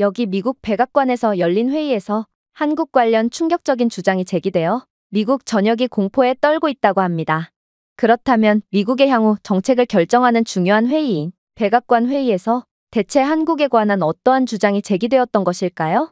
여기 미국 백악관에서 열린 회의에서 한국 관련 충격적인 주장이 제기되어 미국 전역이 공포에 떨고 있다고 합니다. 그렇다면 미국의 향후 정책을 결정하는 중요한 회의인 백악관 회의에서 대체 한국에 관한 어떠한 주장이 제기되었던 것일까요?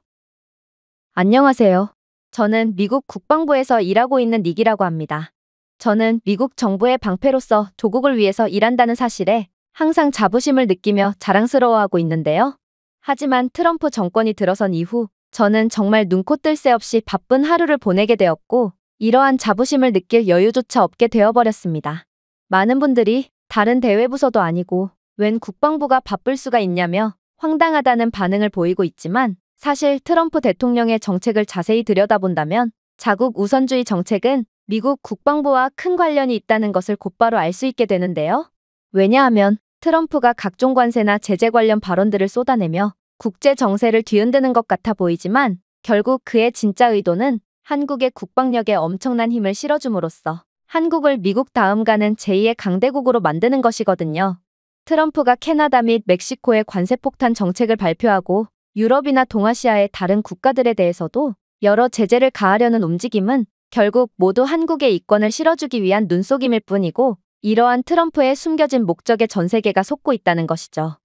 안녕하세요. 저는 미국 국방부에서 일하고 있는 닉이라고 합니다. 저는 미국 정부의 방패로서 조국을 위해서 일한다는 사실에 항상 자부심을 느끼며 자랑스러워하고 있는데요. 하지만 트럼프 정권이 들어선 이후 저는 정말 눈코 뜰 새 없이 바쁜 하루를 보내게 되었고 이러한 자부심을 느낄 여유조차 없게 되어버렸습니다. 많은 분들이 다른 대외부서도 아니고 웬 국방부가 바쁠 수가 있냐며 황당하다는 반응을 보이고 있지만 사실 트럼프 대통령의 정책을 자세히 들여다본다면 자국 우선주의 정책은 미국 국방부와 큰 관련이 있다는 것을 곧바로 알 수 있게 되는데요. 왜냐하면 트럼프가 각종 관세나 제재 관련 발언들을 쏟아내며 국제 정세를 뒤흔드는 것 같아 보이지만 결국 그의 진짜 의도는 한국의 국방력에 엄청난 힘을 실어줌으로써 한국을 미국 다음 가는 제2의 강대국으로 만드는 것이거든요. 트럼프가 캐나다 및 멕시코의 관세폭탄 정책을 발표하고 유럽이나 동아시아의 다른 국가들에 대해서도 여러 제재를 가하려는 움직임은 결국 모두 한국의 이권을 실어주기 위한 눈속임일 뿐이고 이러한 트럼프의 숨겨진 목적에 전 세계가 속고 있다는 것이죠.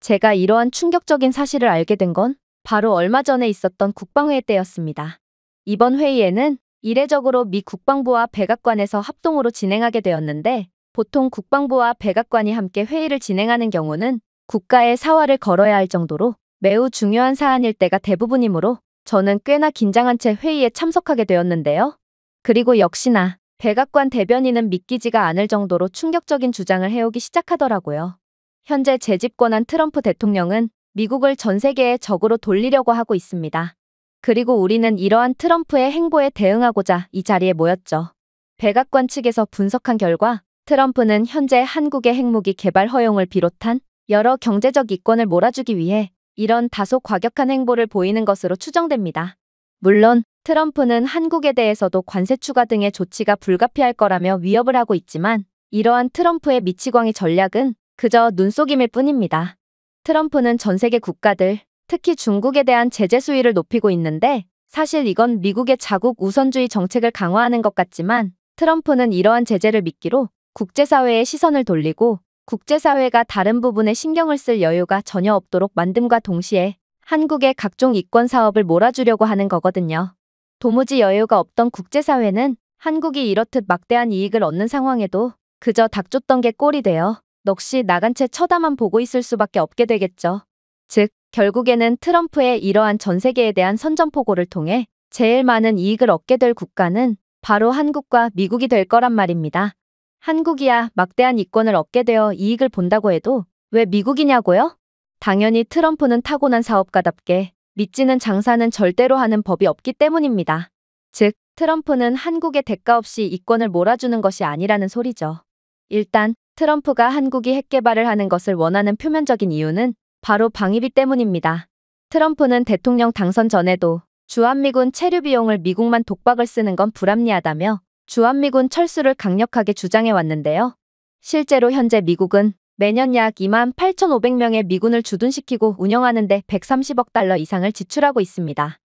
제가 이러한 충격적인 사실을 알게 된 건 바로 얼마 전에 있었던 국방회의 때였습니다. 이번 회의에는 이례적으로 미 국방부와 백악관에서 합동으로 진행하게 되었는데 보통 국방부와 백악관이 함께 회의를 진행하는 경우는 국가의 사활을 걸어야 할 정도로 매우 중요한 사안일 때가 대부분이므로 저는 꽤나 긴장한 채 회의에 참석하게 되었는데요. 그리고 역시나 백악관 대변인은 믿기지가 않을 정도로 충격적인 주장을 해오기 시작하더라고요. 현재 재집권한 트럼프 대통령은 미국을 전 세계의 적으로 돌리려고 하고 있습니다. 그리고 우리는 이러한 트럼프의 행보에 대응하고자 이 자리에 모였죠. 백악관 측에서 분석한 결과 트럼프는 현재 한국의 핵무기 개발 허용을 비롯한 여러 경제적 이권을 몰아주기 위해 이런 다소 과격한 행보를 보이는 것으로 추정됩니다. 물론 트럼프는 한국에 대해서도 관세 추가 등의 조치가 불가피할 거라며 위협을 하고 있지만 이러한 트럼프의 미치광이 전략은 그저 눈속임일 뿐입니다. 트럼프는 전 세계 국가들, 특히 중국에 대한 제재 수위를 높이고 있는데 사실 이건 미국의 자국 우선주의 정책을 강화하는 것 같지만 트럼프는 이러한 제재를 미끼로 국제사회의 시선을 돌리고 국제사회가 다른 부분에 신경을 쓸 여유가 전혀 없도록 만듦과 동시에 한국의 각종 이권 사업을 몰아주려고 하는 거거든요. 도무지 여유가 없던 국제사회는 한국이 이렇듯 막대한 이익을 얻는 상황에도 그저 닥쳤던 게 꼴이 되어 넋이 나간 채 쳐다만 보고 있을 수밖에 없게 되겠죠. 즉, 결국에는 트럼프의 이러한 전 세계에 대한 선전포고를 통해 제일 많은 이익을 얻게 될 국가는 바로 한국과 미국이 될 거란 말입니다. 한국이야 막대한 이권을 얻게 되어 이익을 본다고 해도 왜 미국이냐고요? 당연히 트럼프는 타고난 사업가답게 믿지는 장사는 절대로 하는 법이 없기 때문입니다. 즉, 트럼프는 한국의 대가 없이 이권을 몰아주는 것이 아니라는 소리죠. 일단 트럼프가 한국이 핵 개발을 하는 것을 원하는 표면적인 이유는 바로 방위비 때문입니다. 트럼프는 대통령 당선 전에도 주한미군 체류 비용을 미국만 독박을 쓰는 건 불합리하다며 주한미군 철수를 강력하게 주장해 왔는데요. 실제로 현재 미국은 매년 약 28,500명의 미군을 주둔시키고 운영하는 데 130억 달러 이상을 지출하고 있습니다.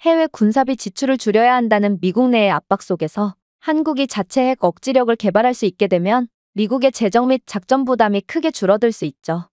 해외 군사비 지출을 줄여야 한다는 미국 내의 압박 속에서 한국이 자체 핵 억지력을 개발할 수 있게 되면 미국의 재정 및 작전 부담이 크게 줄어들 수 있죠.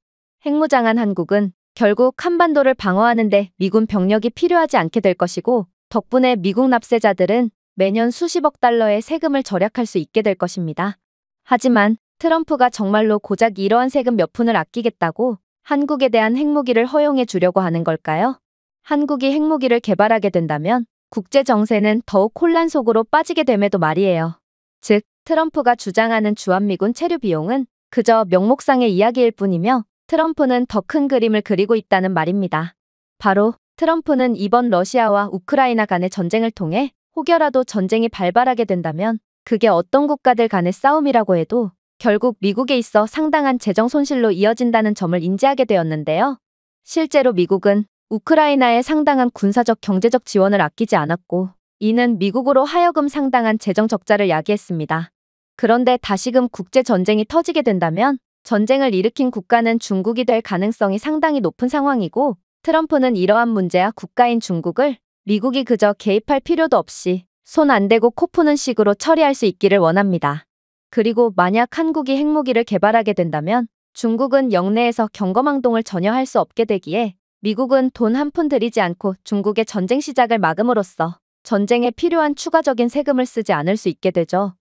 핵무장한 한국은 결국 한반도를 방어하는 데 미군 병력이 필요하지 않게 될 것이고 덕분에 미국 납세자들은 매년 수십억 달러의 세금을 절약할 수 있게 될 것입니다. 하지만 트럼프가 정말로 고작 이러한 세금 몇 푼을 아끼겠다고 한국에 대한 핵무기를 허용해 주려고 하는 걸까요? 한국이 핵무기를 개발하게 된다면 국제 정세는 더욱 혼란 속으로 빠지게 됨에도 말이에요. 즉, 트럼프가 주장하는 주한미군 체류 비용은 그저 명목상의 이야기일 뿐이며 트럼프는 더 큰 그림을 그리고 있다는 말입니다. 바로 트럼프는 이번 러시아와 우크라이나 간의 전쟁을 통해 혹여라도 전쟁이 발발하게 된다면 그게 어떤 국가들 간의 싸움이라고 해도 결국 미국에 있어 상당한 재정 손실로 이어진다는 점을 인지하게 되었는데요. 실제로 미국은 우크라이나에 상당한 군사적 경제적 지원을 아끼지 않았고 이는 미국으로 하여금 상당한 재정 적자를 야기했습니다. 그런데 다시금 국제전쟁이 터지게 된다면 전쟁을 일으킨 국가는 중국이 될 가능성이 상당히 높은 상황이고 트럼프는 이러한 문제와 국가인 중국을 미국이 그저 개입할 필요도 없이 손 안 대고 코 푸는 식으로 처리할 수 있기를 원합니다. 그리고 만약 한국이 핵무기를 개발하게 된다면 중국은 영내에서 경거망동을 전혀 할 수 없게 되기에 미국은 돈 한 푼 들이지 않고 중국의 전쟁 시작을 막음으로써 전쟁에 필요한 추가적인 세금을 쓰지 않을 수 있게 되죠.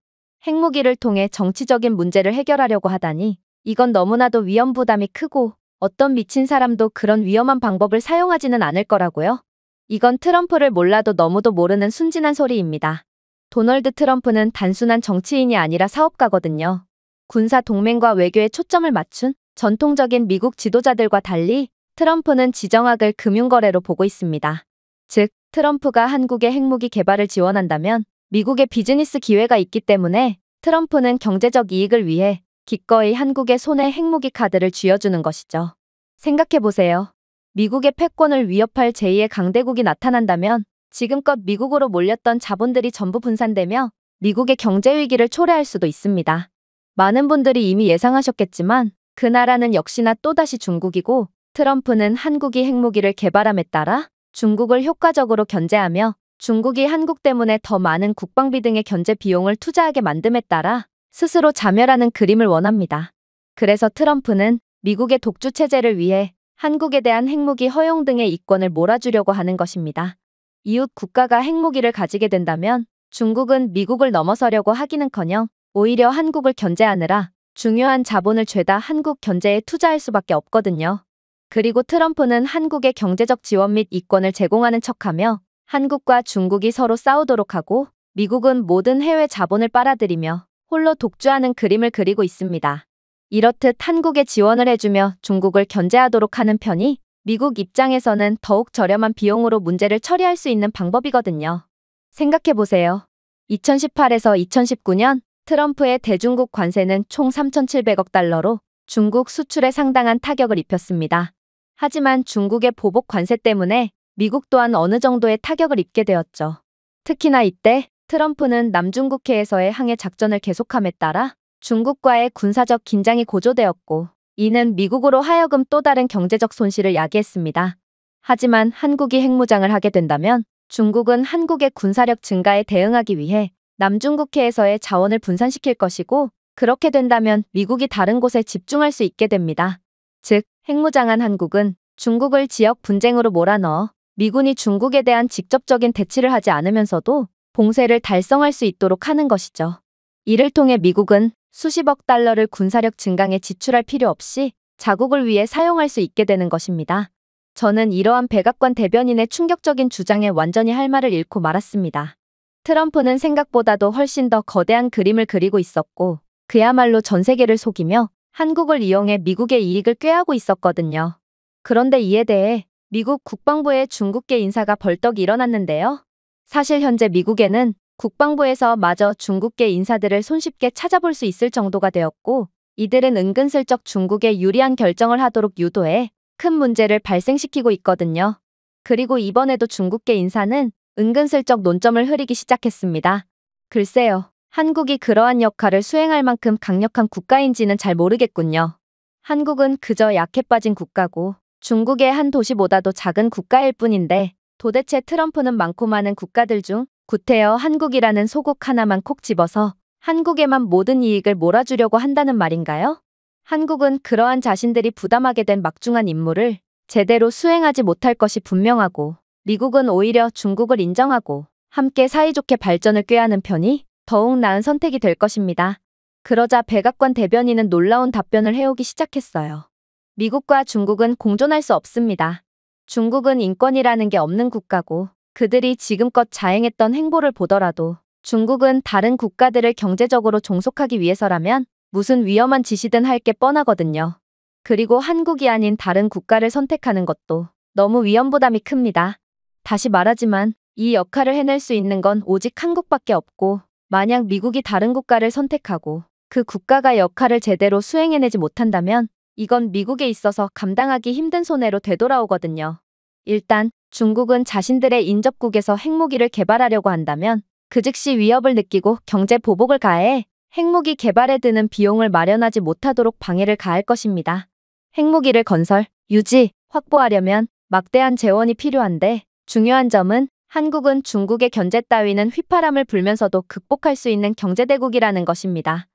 핵무기를 통해 정치적인 문제를 해결하려고 하다니 이건 너무나도 위험 부담이 크고 어떤 미친 사람도 그런 위험한 방법을 사용하지는 않을 거라고요. 이건 트럼프를 몰라도 너무도 모르는 순진한 소리입니다. 도널드 트럼프는 단순한 정치인이 아니라 사업가거든요. 군사 동맹과 외교에 초점을 맞춘 전통적인 미국 지도자들과 달리 트럼프는 지정학을 금융거래로 보고 있습니다. 즉, 트럼프가 한국의 핵무기 개발을 지원한다면 미국의 비즈니스 기회가 있기 때문에 트럼프는 경제적 이익을 위해 기꺼이 한국의 손에 핵무기 카드를 쥐어주는 것이죠. 생각해보세요. 미국의 패권을 위협할 제2의 강대국이 나타난다면 지금껏 미국으로 몰렸던 자본들이 전부 분산되며 미국의 경제 위기를 초래할 수도 있습니다. 많은 분들이 이미 예상하셨겠지만 그 나라는 역시나 또다시 중국이고 트럼프는 한국이 핵무기를 개발함에 따라 중국을 효과적으로 견제하며 중국이 한국 때문에 더 많은 국방비 등의 견제 비용을 투자하게 만듦에 따라 스스로 자멸하는 그림을 원합니다. 그래서 트럼프는 미국의 독주 체제를 위해 한국에 대한 핵무기 허용 등의 이권을 몰아주려고 하는 것입니다. 이웃 국가가 핵무기를 가지게 된다면 중국은 미국을 넘어서려고 하기는커녕 오히려 한국을 견제하느라 중요한 자본을 죄다 한국 견제에 투자할 수밖에 없거든요. 그리고 트럼프는 한국의 경제적 지원 및 이권을 제공하는 척하며 한국과 중국이 서로 싸우도록 하고 미국은 모든 해외 자본을 빨아들이며 홀로 독주하는 그림을 그리고 있습니다. 이렇듯 한국에 지원을 해주며 중국을 견제하도록 하는 편이 미국 입장에서는 더욱 저렴한 비용으로 문제를 처리할 수 있는 방법이거든요. 생각해보세요. 2018에서 2019년 트럼프의 대중국 관세는 총 3,700억 달러로 중국 수출에 상당한 타격을 입혔습니다. 하지만 중국의 보복 관세 때문에 미국 또한 어느 정도의 타격을 입게 되었죠. 특히나 이때 트럼프는 남중국해에서의 항해 작전을 계속함에 따라 중국과의 군사적 긴장이 고조되었고 이는 미국으로 하여금 또 다른 경제적 손실을 야기했습니다. 하지만 한국이 핵무장을 하게 된다면 중국은 한국의 군사력 증가에 대응하기 위해 남중국해에서의 자원을 분산시킬 것이고 그렇게 된다면 미국이 다른 곳에 집중할 수 있게 됩니다. 즉, 핵무장한 한국은 중국을 지역 분쟁으로 몰아넣어 미군이 중국에 대한 직접적인 대치를 하지 않으면서도 봉쇄를 달성할 수 있도록 하는 것이죠. 이를 통해 미국은 수십억 달러를 군사력 증강에 지출할 필요 없이 자국을 위해 사용할 수 있게 되는 것입니다. 저는 이러한 백악관 대변인의 충격적인 주장에 완전히 할 말을 잃고 말았습니다. 트럼프는 생각보다도 훨씬 더 거대한 그림을 그리고 있었고 그야말로 전 세계를 속이며 한국을 이용해 미국의 이익을 꾀하고 있었거든요. 그런데 이에 대해 미국 국방부의 중국계 인사가 벌떡 일어났는데요. 사실 현재 미국에는 국방부에서 마저 중국계 인사들을 손쉽게 찾아볼 수 있을 정도가 되었고 이들은 은근슬쩍 중국에 유리한 결정을 하도록 유도해 큰 문제를 발생시키고 있거든요. 그리고 이번에도 중국계 인사는 은근슬쩍 논점을 흐리기 시작했습니다. 글쎄요. 한국이 그러한 역할을 수행할 만큼 강력한 국가인지는 잘 모르겠군요. 한국은 그저 약해 빠진 국가고 중국의 한 도시보다도 작은 국가일 뿐인데 도대체 트럼프는 많고 많은 국가들 중 구태여 한국이라는 소국 하나만 콕 집어서 한국에만 모든 이익을 몰아주려고 한다는 말인가요? 한국은 그러한 자신들이 부담하게 된 막중한 임무를 제대로 수행하지 못할 것이 분명하고 미국은 오히려 중국을 인정하고 함께 사이좋게 발전을 꾀하는 편이 더욱 나은 선택이 될 것입니다. 그러자 백악관 대변인은 놀라운 답변을 해오기 시작했어요. 미국과 중국은 공존할 수 없습니다. 중국은 인권이라는 게 없는 국가고 그들이 지금껏 자행했던 행보를 보더라도 중국은 다른 국가들을 경제적으로 종속하기 위해서라면 무슨 위험한 짓이든 할 게 뻔하거든요. 그리고 한국이 아닌 다른 국가를 선택하는 것도 너무 위험 부담이 큽니다. 다시 말하지만 이 역할을 해낼 수 있는 건 오직 한국밖에 없고 만약 미국이 다른 국가를 선택하고 그 국가가 역할을 제대로 수행해내지 못한다면 이건 미국에 있어서 감당하기 힘든 손해로 되돌아오거든요. 일단 중국은 자신들의 인접국에서 핵무기를 개발하려고 한다면 그 즉시 위협을 느끼고 경제 보복을 가해 핵무기 개발에 드는 비용을 마련하지 못하도록 방해를 가할 것입니다. 핵무기를 건설, 유지, 확보하려면 막대한 재원이 필요한데 중요한 점은 한국은 중국의 견제 따위는 휘파람을 불면서도 극복할 수 있는 경제대국이라는 것입니다.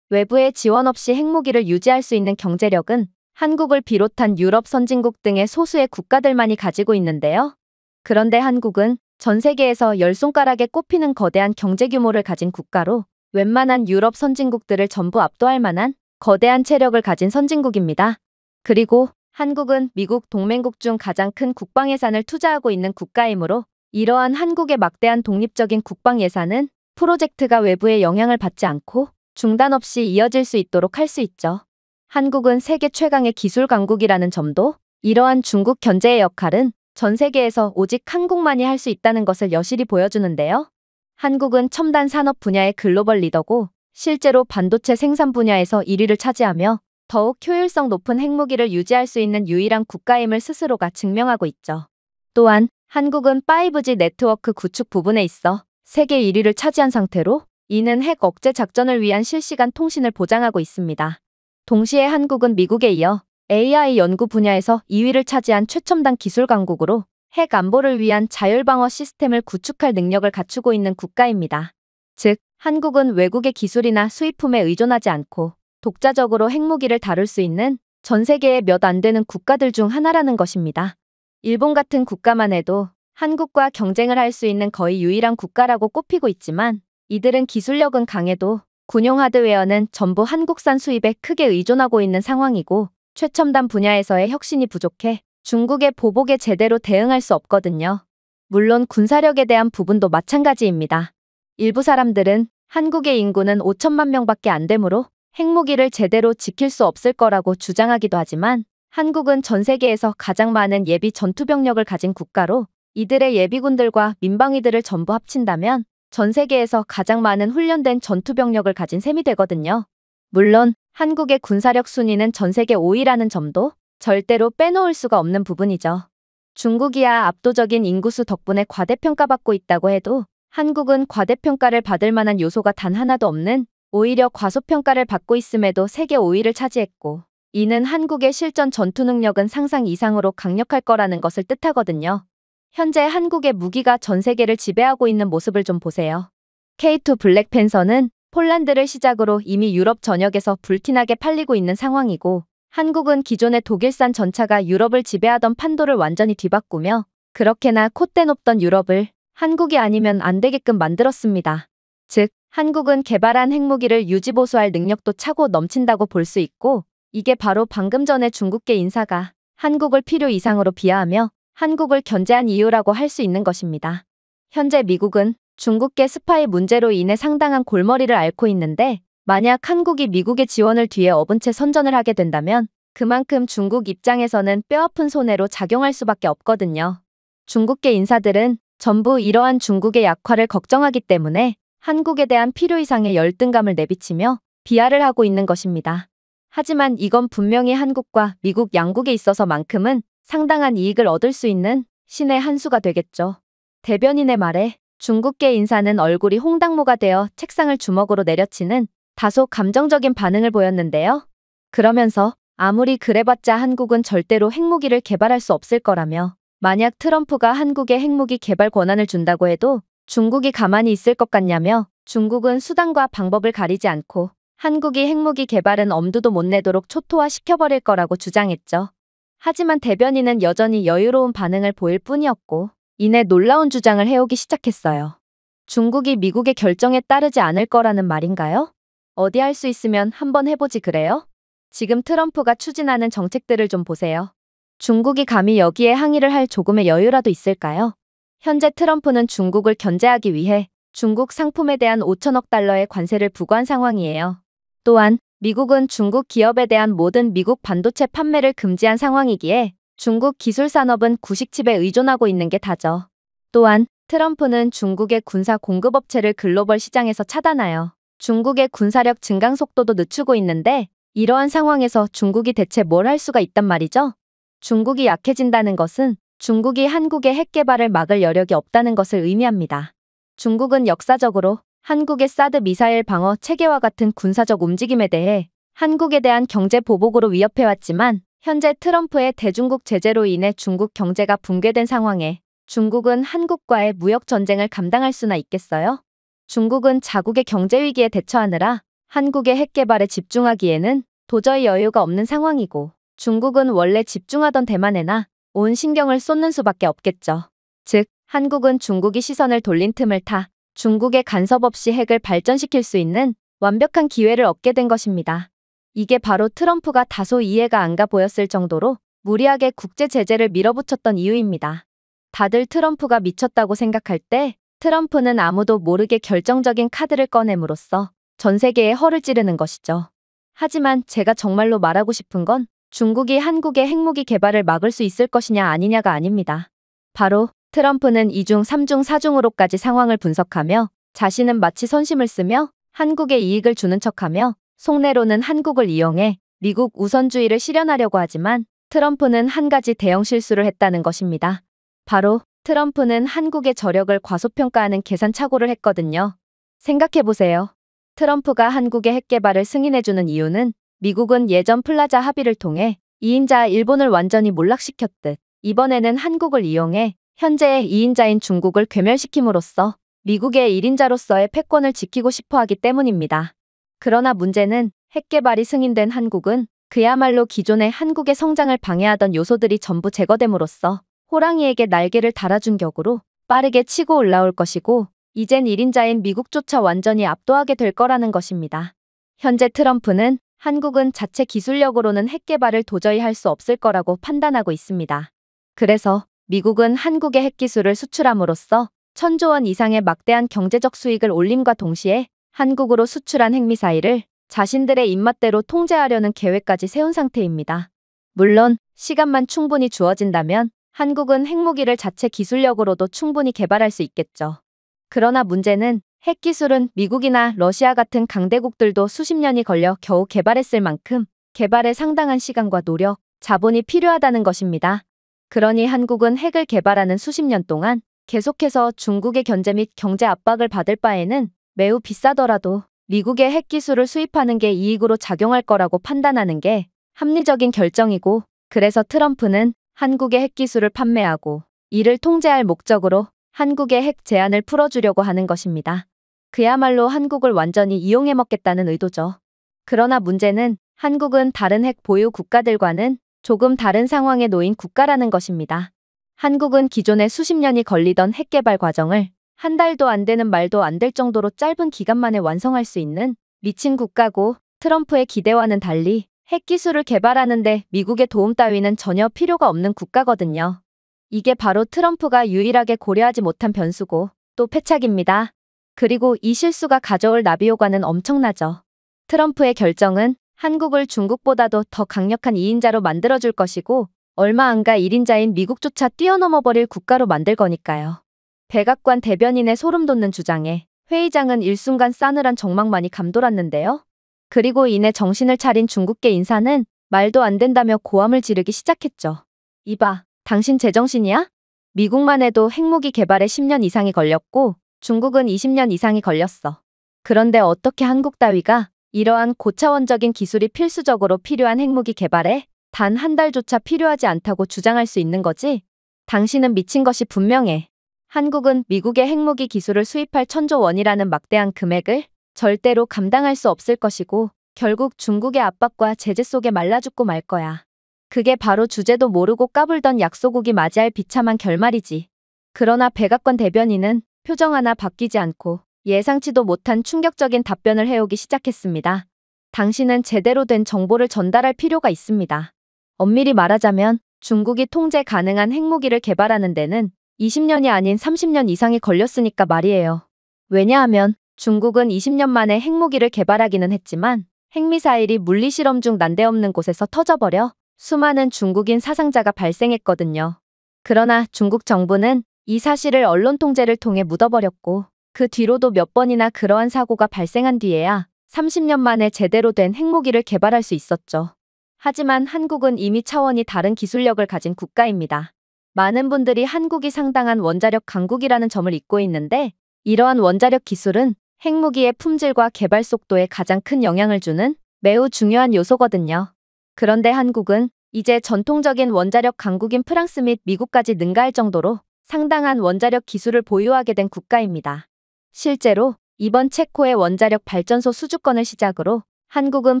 외부의 지원 없이 핵무기를 유지할 수 있는 경제력은 한국을 비롯한 유럽 선진국 등의 소수의 국가들만이 가지고 있는데요. 그런데 한국은 전 세계에서 열 손가락에 꼽히는 거대한 경제 규모를 가진 국가로 웬만한 유럽 선진국들을 전부 압도할 만한 거대한 체력을 가진 선진국입니다. 그리고 한국은 미국 동맹국 중 가장 큰 국방 예산을 투자하고 있는 국가이므로 이러한 한국의 막대한 독립적인 국방 예산은 프로젝트가 외부의 영향을 받지 않고 중단 없이 이어질 수 있도록 할 수 있죠. 한국은 세계 최강의 기술 강국이라는 점도 이러한 중국 견제의 역할은 전 세계에서 오직 한국만이 할 수 있다는 것을 여실히 보여주는데요. 한국은 첨단 산업 분야의 글로벌 리더고 실제로 반도체 생산 분야에서 1위를 차지하며 더욱 효율성 높은 핵무기를 유지할 수 있는 유일한 국가임을 스스로가 증명하고 있죠. 또한 한국은 5G 네트워크 구축 부분에 있어 세계 1위를 차지한 상태로 이는 핵 억제 작전을 위한 실시간 통신을 보장하고 있습니다. 동시에 한국은 미국에 이어 AI 연구 분야에서 2위를 차지한 최첨단 기술 강국으로 핵 안보를 위한 자율방어 시스템을 구축할 능력을 갖추고 있는 국가입니다. 즉, 한국은 외국의 기술이나 수입품에 의존하지 않고 독자적으로 핵무기를 다룰 수 있는 전 세계에 몇 안 되는 국가들 중 하나라는 것입니다. 일본 같은 국가만 해도 한국과 경쟁을 할 수 있는 거의 유일한 국가라고 꼽히고 있지만 이들은 기술력은 강해도 군용 하드웨어는 전부 한국산 수입에 크게 의존하고 있는 상황이고 최첨단 분야에서의 혁신이 부족해 중국의 보복에 제대로 대응할 수 없거든요. 물론 군사력에 대한 부분도 마찬가지입니다. 일부 사람들은 한국의 인구는 5천만 명밖에 안 되므로 핵무기를 제대로 지킬 수 없을 거라고 주장하기도 하지만 한국은 전 세계에서 가장 많은 예비 전투병력을 가진 국가로 이들의 예비군들과 민방위들을 전부 합친다면 전 세계에서 가장 많은 훈련된 전투병력을 가진 셈이 되거든요. 물론 한국의 군사력 순위는 전 세계 5위라는 점도 절대로 빼놓을 수가 없는 부분이죠. 중국이야 압도적인 인구수 덕분에 과대평가받고 있다고 해도 한국은 과대평가를 받을 만한 요소가 단 하나도 없는 오히려 과소평가를 받고 있음에도 세계 5위를 차지했고 이는 한국의 실전 전투 능력은 상상 이상으로 강력할 거라는 것을 뜻하거든요. 현재 한국의 무기가 전 세계를 지배하고 있는 모습을 좀 보세요. K2 블랙팬서는 폴란드를 시작으로 이미 유럽 전역에서 불티나게 팔리고 있는 상황이고 한국은 기존의 독일산 전차가 유럽을 지배하던 판도를 완전히 뒤바꾸며 그렇게나 콧대 높던 유럽을 한국이 아니면 안 되게끔 만들었습니다. 즉, 한국은 개발한 핵무기를 유지보수할 능력도 차고 넘친다고 볼 수 있고 이게 바로 방금 전에 중국계 인사가 한국을 필요 이상으로 비하하며 한국을 견제한 이유라고 할 수 있는 것입니다. 현재 미국은 중국계 스파이 문제로 인해 상당한 골머리를 앓고 있는데 만약 한국이 미국의 지원을 뒤에 업은 채 선전을 하게 된다면 그만큼 중국 입장에서는 뼈아픈 손해로 작용할 수밖에 없거든요. 중국계 인사들은 전부 이러한 중국의 약화를 걱정하기 때문에 한국에 대한 필요 이상의 열등감을 내비치며 비하를 하고 있는 것입니다. 하지만 이건 분명히 한국과 미국 양국에 있어서만큼은 상당한 이익을 얻을 수 있는 신의 한 수가 되겠죠. 대변인의 말에 중국계 인사는 얼굴이 홍당무가 되어 책상을 주먹으로 내려치는 다소 감정적인 반응을 보였는데요. 그러면서 아무리 그래봤자 한국은 절대로 핵무기를 개발할 수 없을 거라며 만약 트럼프가 한국에 핵무기 개발 권한을 준다고 해도 중국이 가만히 있을 것 같냐며 중국은 수단과 방법을 가리지 않고 한국이 핵무기 개발은 엄두도 못 내도록 초토화시켜버릴 거라고 주장했죠. 하지만 대변인은 여전히 여유로운 반응을 보일 뿐이었고 이내 놀라운 주장을 해오기 시작했어요. 중국이 미국의 결정에 따르지 않을 거라는 말인가요? 어디 할 수 있으면 한번 해보지 그래요? 지금 트럼프가 추진하는 정책들을 좀 보세요. 중국이 감히 여기에 항의를 할 조금의 여유라도 있을까요? 현재 트럼프는 중국을 견제하기 위해 중국 상품에 대한 5천억 달러의 관세를 부과한 상황이에요. 또한 미국은 중국 기업에 대한 모든 미국 반도체 판매를 금지한 상황이기에 중국 기술 산업은 구식칩에 의존하고 있는 게 다죠. 또한 트럼프는 중국의 군사 공급업체를 글로벌 시장에서 차단하여 중국의 군사력 증강 속도도 늦추고 있는데 이러한 상황에서 중국이 대체 뭘 할 수가 있단 말이죠? 중국이 약해진다는 것은 중국이 한국의 핵 개발을 막을 여력이 없다는 것을 의미합니다. 중국은 역사적으로 한국의 사드 미사일 방어 체계와 같은 군사적 움직임에 대해 한국에 대한 경제 보복으로 위협해왔지만 현재 트럼프의 대중국 제재로 인해 중국 경제가 붕괴된 상황에 중국은 한국과의 무역 전쟁을 감당할 수나 있겠어요? 중국은 자국의 경제 위기에 대처하느라 한국의 핵 개발에 집중하기에는 도저히 여유가 없는 상황이고, 중국은 원래 집중하던 대만에나 온 신경을 쏟는 수밖에 없겠죠. 즉, 한국은 중국이 시선을 돌린 틈을 타 중국의 간섭 없이 핵을 발전시킬 수 있는 완벽한 기회를 얻게 된 것입니다. 이게 바로 트럼프가 다소 이해가 안 가 보였을 정도로 무리하게 국제 제재를 밀어붙였던 이유입니다. 다들 트럼프가 미쳤다고 생각할 때 트럼프는 아무도 모르게 결정적인 카드를 꺼냄으로써 전 세계에 허를 찌르는 것이죠. 하지만 제가 정말로 말하고 싶은 건 중국이 한국의 핵무기 개발을 막을 수 있을 것이냐 아니냐가 아닙니다. 바로 트럼프는 2중, 3중, 4중으로까지 상황을 분석하며 자신은 마치 선심을 쓰며 한국에 이익을 주는 척하며 속내로는 한국을 이용해 미국 우선주의를 실현하려고 하지만 트럼프는 한 가지 대형 실수를 했다는 것입니다. 바로 트럼프는 한국의 저력을 과소평가하는 계산착오를 했거든요. 생각해보세요. 트럼프가 한국의 핵 개발을 승인해주는 이유는 미국은 예전 플라자 합의를 통해 2인자 일본을 완전히 몰락시켰듯 이번에는 한국을 이용해 현재의 2인자인 중국을 괴멸시킴으로써 미국의 1인자로서의 패권을 지키고 싶어 하기 때문입니다. 그러나 문제는 핵 개발이 승인된 한국은 그야말로 기존의 한국의 성장을 방해하던 요소들이 전부 제거됨으로써 호랑이에게 날개를 달아준 격으로 빠르게 치고 올라올 것이고, 이젠 1인자인 미국조차 완전히 압도하게 될 거라는 것입니다. 현재 트럼프는 한국은 자체 기술력으로는 핵 개발을 도저히 할 수 없을 거라고 판단하고 있습니다. 그래서 미국은 한국의 핵기술을 수출함으로써 1,000조 원 이상의 막대한 경제적 수익을 올림과 동시에 한국으로 수출한 핵미사일을 자신들의 입맛대로 통제하려는 계획까지 세운 상태입니다. 물론 시간만 충분히 주어진다면 한국은 핵무기를 자체 기술력으로도 충분히 개발할 수 있겠죠. 그러나 문제는 핵기술은 미국이나 러시아 같은 강대국들도 수십 년이 걸려 겨우 개발했을 만큼 개발에 상당한 시간과 노력, 자본이 필요하다는 것입니다. 그러니 한국은 핵을 개발하는 수십 년 동안 계속해서 중국의 견제 및 경제 압박을 받을 바에는 매우 비싸더라도 미국의 핵기술을 수입하는 게 이익으로 작용할 거라고 판단하는 게 합리적인 결정이고, 그래서 트럼프는 한국의 핵기술을 판매하고 이를 통제할 목적으로 한국의 핵 제한을 풀어주려고 하는 것입니다. 그야말로 한국을 완전히 이용해 먹겠다는 의도죠. 그러나 문제는 한국은 다른 핵 보유 국가들과는 조금 다른 상황에 놓인 국가라는 것입니다. 한국은 기존에 수십 년이 걸리던 핵 개발 과정을 한 달도 안 되는 말도 안 될 정도로 짧은 기간 만에 완성할 수 있는 미친 국가고, 트럼프의 기대와는 달리 핵기술을 개발하는데 미국의 도움 따위는 전혀 필요가 없는 국가거든요. 이게 바로 트럼프가 유일하게 고려하지 못한 변수고 또 패착입니다. 그리고 이 실수가 가져올 나비효과는 엄청나죠. 트럼프의 결정은 한국을 중국보다도 더 강력한 2인자로 만들어줄 것이고, 얼마 안 가 1인자인 미국조차 뛰어넘어 버릴 국가로 만들 거니까요. 백악관 대변인의 소름 돋는 주장에 회의장은 일순간 싸늘한 정막만이 감돌았는데요. 그리고 이내 정신을 차린 중국계 인사는 말도 안 된다며 고함을 지르기 시작했죠. 이봐, 당신 제정신이야? 미국만 해도 핵무기 개발에 10년 이상이 걸렸고 중국은 20년 이상이 걸렸어. 그런데 어떻게 한국 따위가 이러한 고차원적인 기술이 필수적으로 필요한 핵무기 개발에 단 한 달조차 필요하지 않다고 주장할 수 있는 거지? 당신은 미친 것이 분명해. 한국은 미국의 핵무기 기술을 수입할 1,000조 원이라는 막대한 금액을 절대로 감당할 수 없을 것이고 결국 중국의 압박과 제재 속에 말라 죽고 말 거야. 그게 바로 주제도 모르고 까불던 약소국이 맞이할 비참한 결말이지. 그러나 백악관 대변인은 표정 하나 바뀌지 않고 예상치도 못한 충격적인 답변을 해오기 시작했습니다. 당신은 제대로 된 정보를 전달할 필요가 있습니다. 엄밀히 말하자면 중국이 통제 가능한 핵무기를 개발하는 데는 20년이 아닌 30년 이상이 걸렸으니까 말이에요. 왜냐하면 중국은 20년 만에 핵무기를 개발하기는 했지만 핵미사일이 물리실험 중 난데없는 곳에서 터져버려 수많은 중국인 사상자가 발생했거든요. 그러나 중국 정부는 이 사실을 언론 통제를 통해 묻어버렸고 그 뒤로도 몇 번이나 그러한 사고가 발생한 뒤에야 30년 만에 제대로 된 핵무기를 개발할 수 있었죠. 하지만 한국은 이미 차원이 다른 기술력을 가진 국가입니다. 많은 분들이 한국이 상당한 원자력 강국이라는 점을 잊고 있는데 이러한 원자력 기술은 핵무기의 품질과 개발 속도에 가장 큰 영향을 주는 매우 중요한 요소거든요. 그런데 한국은 이제 전통적인 원자력 강국인 프랑스 및 미국까지 능가할 정도로 상당한 원자력 기술을 보유하게 된 국가입니다. 실제로 이번 체코의 원자력 발전소 수주권을 시작으로 한국은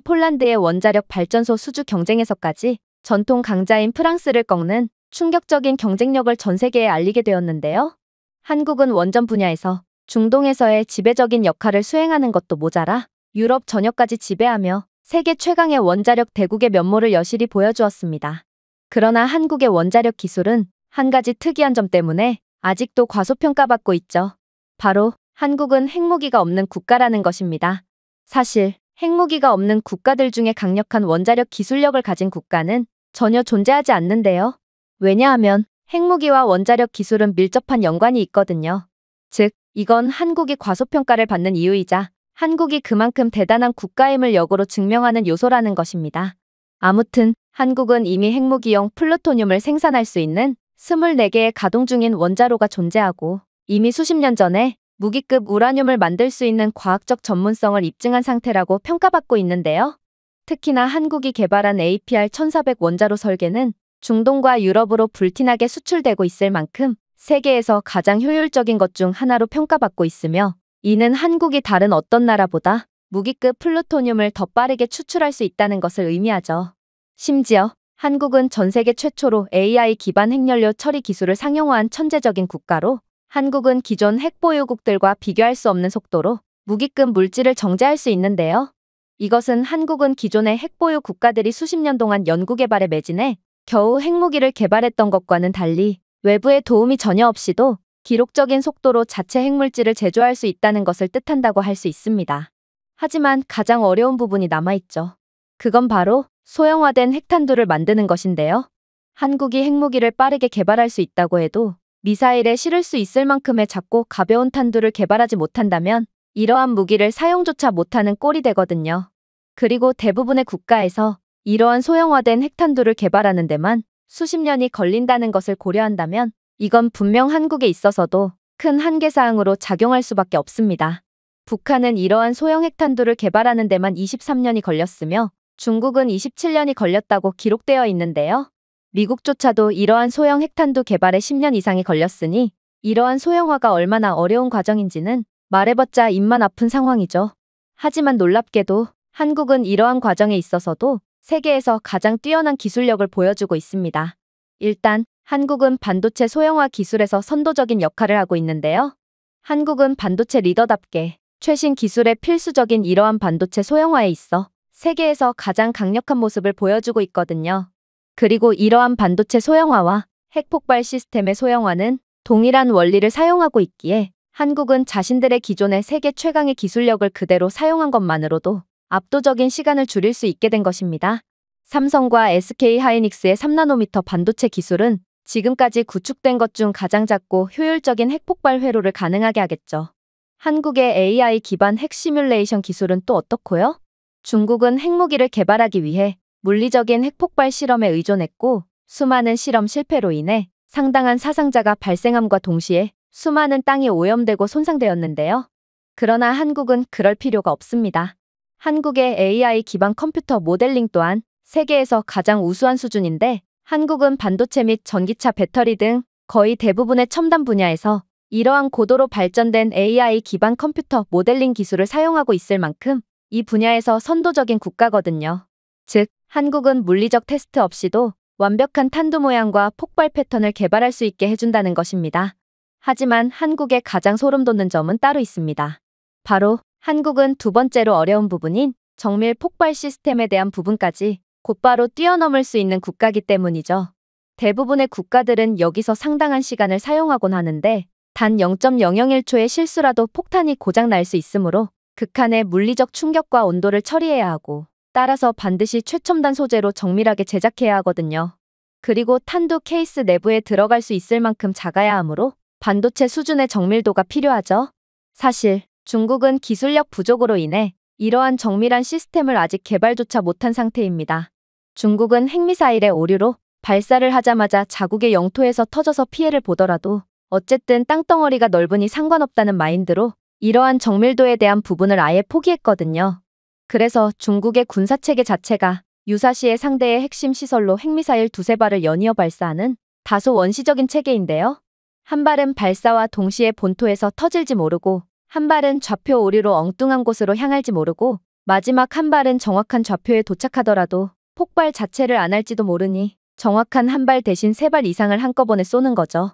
폴란드의 원자력 발전소 수주 경쟁에서까지 전통 강자인 프랑스를 꺾는 충격적인 경쟁력을 전 세계에 알리게 되었는데요. 한국은 원전 분야에서 중동에서의 지배적인 역할을 수행하는 것도 모자라 유럽 전역까지 지배하며 세계 최강의 원자력 대국의 면모를 여실히 보여주었습니다. 그러나 한국의 원자력 기술은 한 가지 특이한 점 때문에 아직도 과소평가받고 있죠. 바로 한국은 핵무기가 없는 국가라는 것입니다. 사실 핵무기가 없는 국가들 중에 강력한 원자력 기술력을 가진 국가는 전혀 존재하지 않는데요. 왜냐하면 핵무기와 원자력 기술은 밀접한 연관이 있거든요. 즉, 이건 한국이 과소평가를 받는 이유이자 한국이 그만큼 대단한 국가임을 역으로 증명하는 요소라는 것입니다. 아무튼 한국은 이미 핵무기용 플루토늄을 생산할 수 있는 24개의 가동 중인 원자로가 존재하고 이미 수십 년 전에 무기급 우라늄을 만들 수 있는 과학적 전문성을 입증한 상태라고 평가받고 있는데요. 특히나 한국이 개발한 APR-1400 원자로 설계는 중동과 유럽으로 불티나게 수출되고 있을 만큼 세계에서 가장 효율적인 것 중 하나로 평가받고 있으며 이는 한국이 다른 어떤 나라보다 무기급 플루토늄을 더 빠르게 추출할 수 있다는 것을 의미하죠. 심지어 한국은 전 세계 최초로 AI 기반 핵연료 처리 기술을 상용화한 천재적인 국가로 한국은 기존 핵보유국들과 비교할 수 없는 속도로 무기급 물질을 정제할 수 있는데요. 이것은 한국은 기존의 핵보유 국가들이 수십 년 동안 연구개발에 매진해 겨우 핵무기를 개발했던 것과는 달리 외부의 도움이 전혀 없이도 기록적인 속도로 자체 핵물질을 제조할 수 있다는 것을 뜻한다고 할 수 있습니다. 하지만 가장 어려운 부분이 남아있죠. 그건 바로 소형화된 핵탄두를 만드는 것인데요. 한국이 핵무기를 빠르게 개발할 수 있다고 해도 미사일에 실을 수 있을 만큼의 작고 가벼운 탄두를 개발하지 못한다면 이러한 무기를 사용조차 못하는 꼴이 되거든요. 그리고 대부분의 국가에서 이러한 소형화된 핵탄두를 개발하는 데만 수십 년이 걸린다는 것을 고려한다면 이건 분명 한국에 있어서도 큰 한계사항으로 작용할 수밖에 없습니다. 북한은 이러한 소형 핵탄두를 개발하는 데만 23년이 걸렸으며 중국은 27년이 걸렸다고 기록되어 있는데요. 미국조차도 이러한 소형 핵탄두 개발에 10년 이상이 걸렸으니 이러한 소형화가 얼마나 어려운 과정인지는 말해봤자 입만 아픈 상황이죠. 하지만 놀랍게도 한국은 이러한 과정에 있어서도 세계에서 가장 뛰어난 기술력을 보여주고 있습니다. 일단 한국은 반도체 소형화 기술에서 선도적인 역할을 하고 있는데요. 한국은 반도체 리더답게 최신 기술의 필수적인 이러한 반도체 소형화에 있어 세계에서 가장 강력한 모습을 보여주고 있거든요. 그리고 이러한 반도체 소형화와 핵폭발 시스템의 소형화는 동일한 원리를 사용하고 있기에 한국은 자신들의 기존의 세계 최강의 기술력을 그대로 사용한 것만으로도 압도적인 시간을 줄일 수 있게 된 것입니다. 삼성과 SK하이닉스의 3나노미터 반도체 기술은 지금까지 구축된 것 중 가장 작고 효율적인 핵폭발 회로를 가능하게 하겠죠. 한국의 AI 기반 핵 시뮬레이션 기술은 또 어떻고요? 중국은 핵무기를 개발하기 위해 물리적인 핵폭발 실험에 의존했고 수많은 실험 실패로 인해 상당한 사상자가 발생함과 동시에 수많은 땅이 오염되고 손상되었는데요. 그러나 한국은 그럴 필요가 없습니다. 한국의 AI 기반 컴퓨터 모델링 또한 세계에서 가장 우수한 수준인데 한국은 반도체 및 전기차 배터리 등 거의 대부분의 첨단 분야에서 이러한 고도로 발전된 AI 기반 컴퓨터 모델링 기술을 사용하고 있을 만큼 이 분야에서 선도적인 국가거든요. 즉, 한국은 물리적 테스트 없이도 완벽한 탄두 모양과 폭발 패턴을 개발할 수 있게 해준다는 것입니다. 하지만 한국의 가장 소름 돋는 점은 따로 있습니다. 바로 한국은 두 번째로 어려운 부분인 정밀 폭발 시스템에 대한 부분까지 곧바로 뛰어넘을 수 있는 국가이기 때문이죠. 대부분의 국가들은 여기서 상당한 시간을 사용하곤 하는데 단 0.001초의 실수라도 폭탄이 고장 날 수 있으므로 극한의 물리적 충격과 온도를 처리해야 하고 따라서 반드시 최첨단 소재로 정밀하게 제작해야 하거든요. 그리고 탄두 케이스 내부에 들어갈 수 있을 만큼 작아야 하므로 반도체 수준의 정밀도가 필요하죠. 사실 중국은 기술력 부족으로 인해 이러한 정밀한 시스템을 아직 개발조차 못한 상태입니다. 중국은 핵미사일의 오류로 발사를 하자마자 자국의 영토에서 터져서 피해를 보더라도 어쨌든 땅덩어리가 넓으니 상관없다는 마인드로 이러한 정밀도에 대한 부분을 아예 포기했거든요. 그래서 중국의 군사체계 자체가 유사시에 상대의 핵심 시설로 핵미사일 두세 발을 연이어 발사하는 다소 원시적인 체계인데요. 한 발은 발사와 동시에 본토에서 터질지 모르고, 한 발은 좌표 오류로 엉뚱한 곳으로 향할지 모르고, 마지막 한 발은 정확한 좌표에 도착하더라도 폭발 자체를 안 할지도 모르니 정확한 한 발 대신 세 발 이상을 한꺼번에 쏘는 거죠.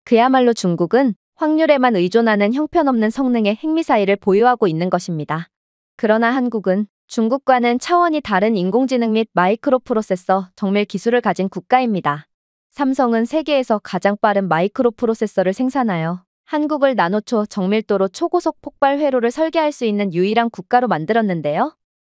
그야말로 중국은 확률에만 의존하는 형편없는 성능의 핵미사일을 보유하고 있는 것입니다. 그러나 한국은 중국과는 차원이 다른 인공지능 및 마이크로 프로세서 정밀 기술을 가진 국가입니다. 삼성은 세계에서 가장 빠른 마이크로 프로세서를 생산하여 한국을 나노초 정밀도로 초고속 폭발 회로를 설계할 수 있는 유일한 국가로 만들었는데요.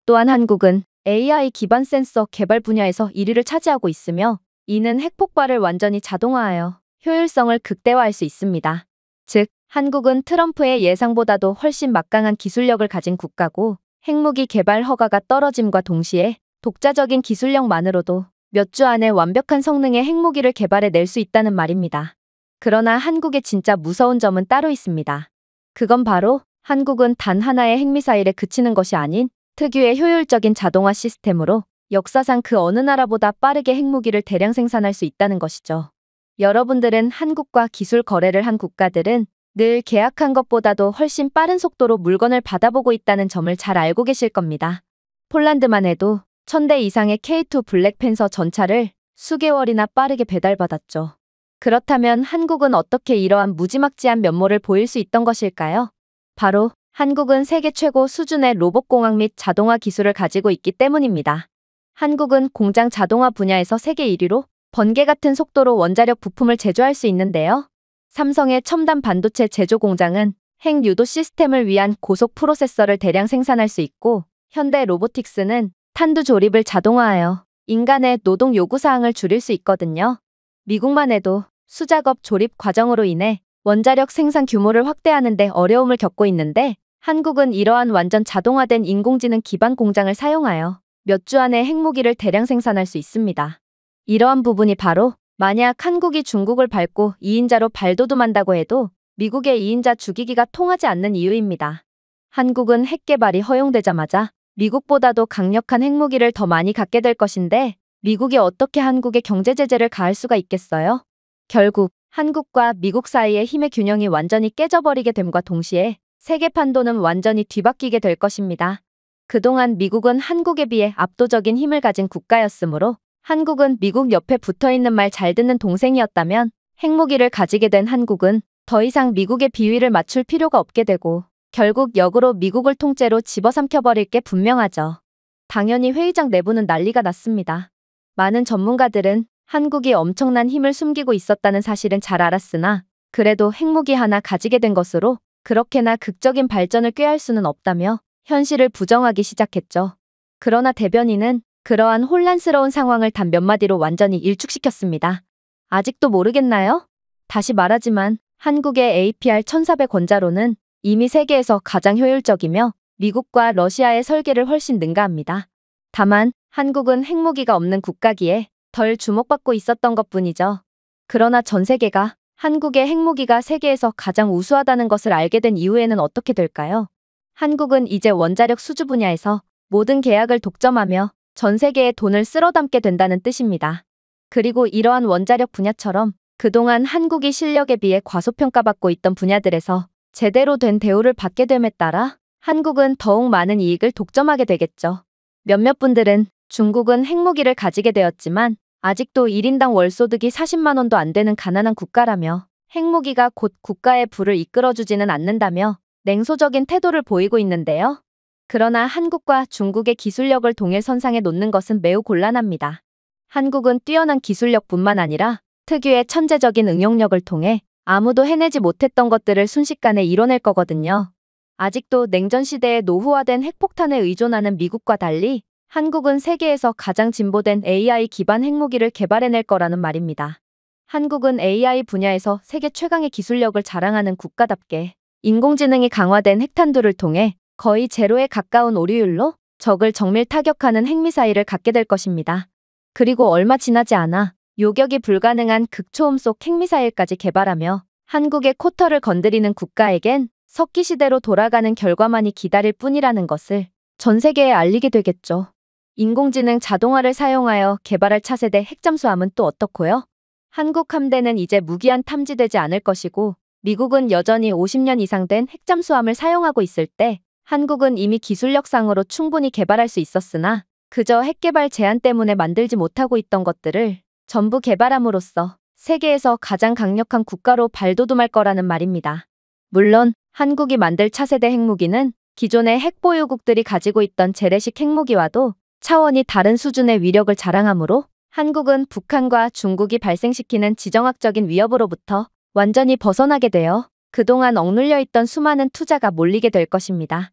또한 한국은 AI 기반 센서 개발 분야에서 1위를 차지하고 있으며, 이는 핵폭발을 완전히 자동화하여 효율성을 극대화할 수 있습니다. 즉, 한국은 트럼프의 예상보다도 훨씬 막강한 기술력을 가진 국가고, 핵무기 개발 허가가 떨어짐과 동시에 독자적인 기술력만으로도 몇 주 안에 완벽한 성능의 핵무기를 개발해 낼 수 있다는 말입니다. 그러나 한국의 진짜 무서운 점은 따로 있습니다. 그건 바로 한국은 단 하나의 핵미사일에 그치는 것이 아닌 특유의 효율적인 자동화 시스템으로 역사상 그 어느 나라보다 빠르게 핵무기를 대량 생산할 수 있다는 것이죠. 여러분들은 한국과 기술 거래를 한 국가들은 늘 계약한 것보다도 훨씬 빠른 속도로 물건을 받아보고 있다는 점을 잘 알고 계실 겁니다. 폴란드만 해도 1000대 이상의 K2 블랙팬서 전차를 수개월이나 빠르게 배달받았죠. 그렇다면 한국은 어떻게 이러한 무지막지한 면모를 보일 수 있던 것일까요? 바로 한국은 세계 최고 수준의 로봇공학 및 자동화 기술을 가지고 있기 때문입니다. 한국은 공장 자동화 분야에서 세계 1위로 번개 같은 속도로 원자력 부품을 제조할 수 있는데요. 삼성의 첨단 반도체 제조 공장은 핵 유도 시스템을 위한 고속 프로세서를 대량 생산할 수 있고, 현대 로보틱스는 탄두 조립을 자동화하여 인간의 노동 요구사항을 줄일 수 있거든요. 미국만 해도 수작업 조립 과정으로 인해 원자력 생산 규모를 확대하는 데 어려움을 겪고 있는데, 한국은 이러한 완전 자동화된 인공지능 기반 공장을 사용하여 몇 주 안에 핵무기를 대량 생산할 수 있습니다. 이러한 부분이 바로 만약 한국이 중국을 밟고 2인자로 발돋움한다고 해도 미국의 2인자 죽이기가 통하지 않는 이유입니다. 한국은 핵 개발이 허용되자마자 미국보다도 강력한 핵무기를 더 많이 갖게 될 것인데, 미국이 어떻게 한국에 경제 제재를 가할 수가 있겠어요? 결국 한국과 미국 사이의 힘의 균형이 완전히 깨져버리게 됨과 동시에 세계 판도는 완전히 뒤바뀌게 될 것입니다. 그동안 미국은 한국에 비해 압도적인 힘을 가진 국가였으므로 한국은 미국 옆에 붙어있는 말 잘 듣는 동생이었다면, 핵무기를 가지게 된 한국은 더 이상 미국의 비위를 맞출 필요가 없게 되고 결국 역으로 미국을 통째로 집어삼켜버릴 게 분명하죠. 당연히 회의장 내부는 난리가 났습니다. 많은 전문가들은 한국이 엄청난 힘을 숨기고 있었다는 사실은 잘 알았으나 그래도 핵무기 하나 가지게 된 것으로 그렇게나 극적인 발전을 꾀할 수는 없다며 현실을 부정하기 시작했죠. 그러나 대변인은 그러한 혼란스러운 상황을 단 몇 마디로 완전히 일축시켰습니다. 아직도 모르겠나요? 다시 말하지만 한국의 APR-1400 원자로는 이미 세계에서 가장 효율적이며 미국과 러시아의 설계를 훨씬 능가합니다. 다만 한국은 핵무기가 없는 국가기에 덜 주목받고 있었던 것뿐이죠. 그러나 전 세계가 한국의 핵무기가 세계에서 가장 우수하다는 것을 알게 된 이후에는 어떻게 될까요? 한국은 이제 원자력 수주 분야에서 모든 계약을 독점하며 전 세계에 돈을 쓸어 담게 된다는 뜻입니다. 그리고 이러한 원자력 분야처럼 그동안 한국이 실력에 비해 과소평가받고 있던 분야들에서 제대로 된 대우를 받게 됨에 따라 한국은 더욱 많은 이익을 독점하게 되겠죠. 몇몇 분들은 중국은 핵무기를 가지게 되었지만 아직도 1인당 월소득이 40만 원도 안 되는 가난한 국가라며 핵무기가 곧 국가의 부를 이끌어주지는 않는다며 냉소적인 태도를 보이고 있는데요. 그러나 한국과 중국의 기술력을 동일선상에 놓는 것은 매우 곤란합니다. 한국은 뛰어난 기술력뿐만 아니라 특유의 천재적인 응용력을 통해 아무도 해내지 못했던 것들을 순식간에 이뤄낼 거거든요. 아직도 냉전 시대에 노후화된 핵폭탄에 의존하는 미국과 달리 한국은 세계에서 가장 진보된 AI 기반 핵무기를 개발해낼 거라는 말입니다. 한국은 AI 분야에서 세계 최강의 기술력을 자랑하는 국가답게 인공지능이 강화된 핵탄두를 통해 거의 제로에 가까운 오류율로 적을 정밀 타격하는 핵미사일을 갖게 될 것입니다. 그리고 얼마 지나지 않아 요격이 불가능한 극초음속 핵미사일까지 개발하며 한국의 코터를 건드리는 국가에겐 석기시대로 돌아가는 결과만이 기다릴 뿐이라는 것을 전 세계에 알리게 되겠죠. 인공지능 자동화를 사용하여 개발할 차세대 핵잠수함은 또 어떻고요? 한국 함대는 이제 무기한 탐지되지 않을 것이고 미국은 여전히 50년 이상 된 핵잠수함을 사용하고 있을 때 한국은 이미 기술력상으로 충분히 개발할 수 있었으나 그저 핵개발 제한 때문에 만들지 못하고 있던 것들을 전부 개발함으로써 세계에서 가장 강력한 국가로 발돋움할 거라는 말입니다. 물론 한국이 만들 차세대 핵무기는 기존의 핵보유국들이 가지고 있던 재래식 핵무기와도 차원이 다른 수준의 위력을 자랑하므로 한국은 북한과 중국이 발생시키는 지정학적인 위협으로부터 완전히 벗어나게 되어 그동안 억눌려 있던 수많은 투자가 몰리게 될 것입니다.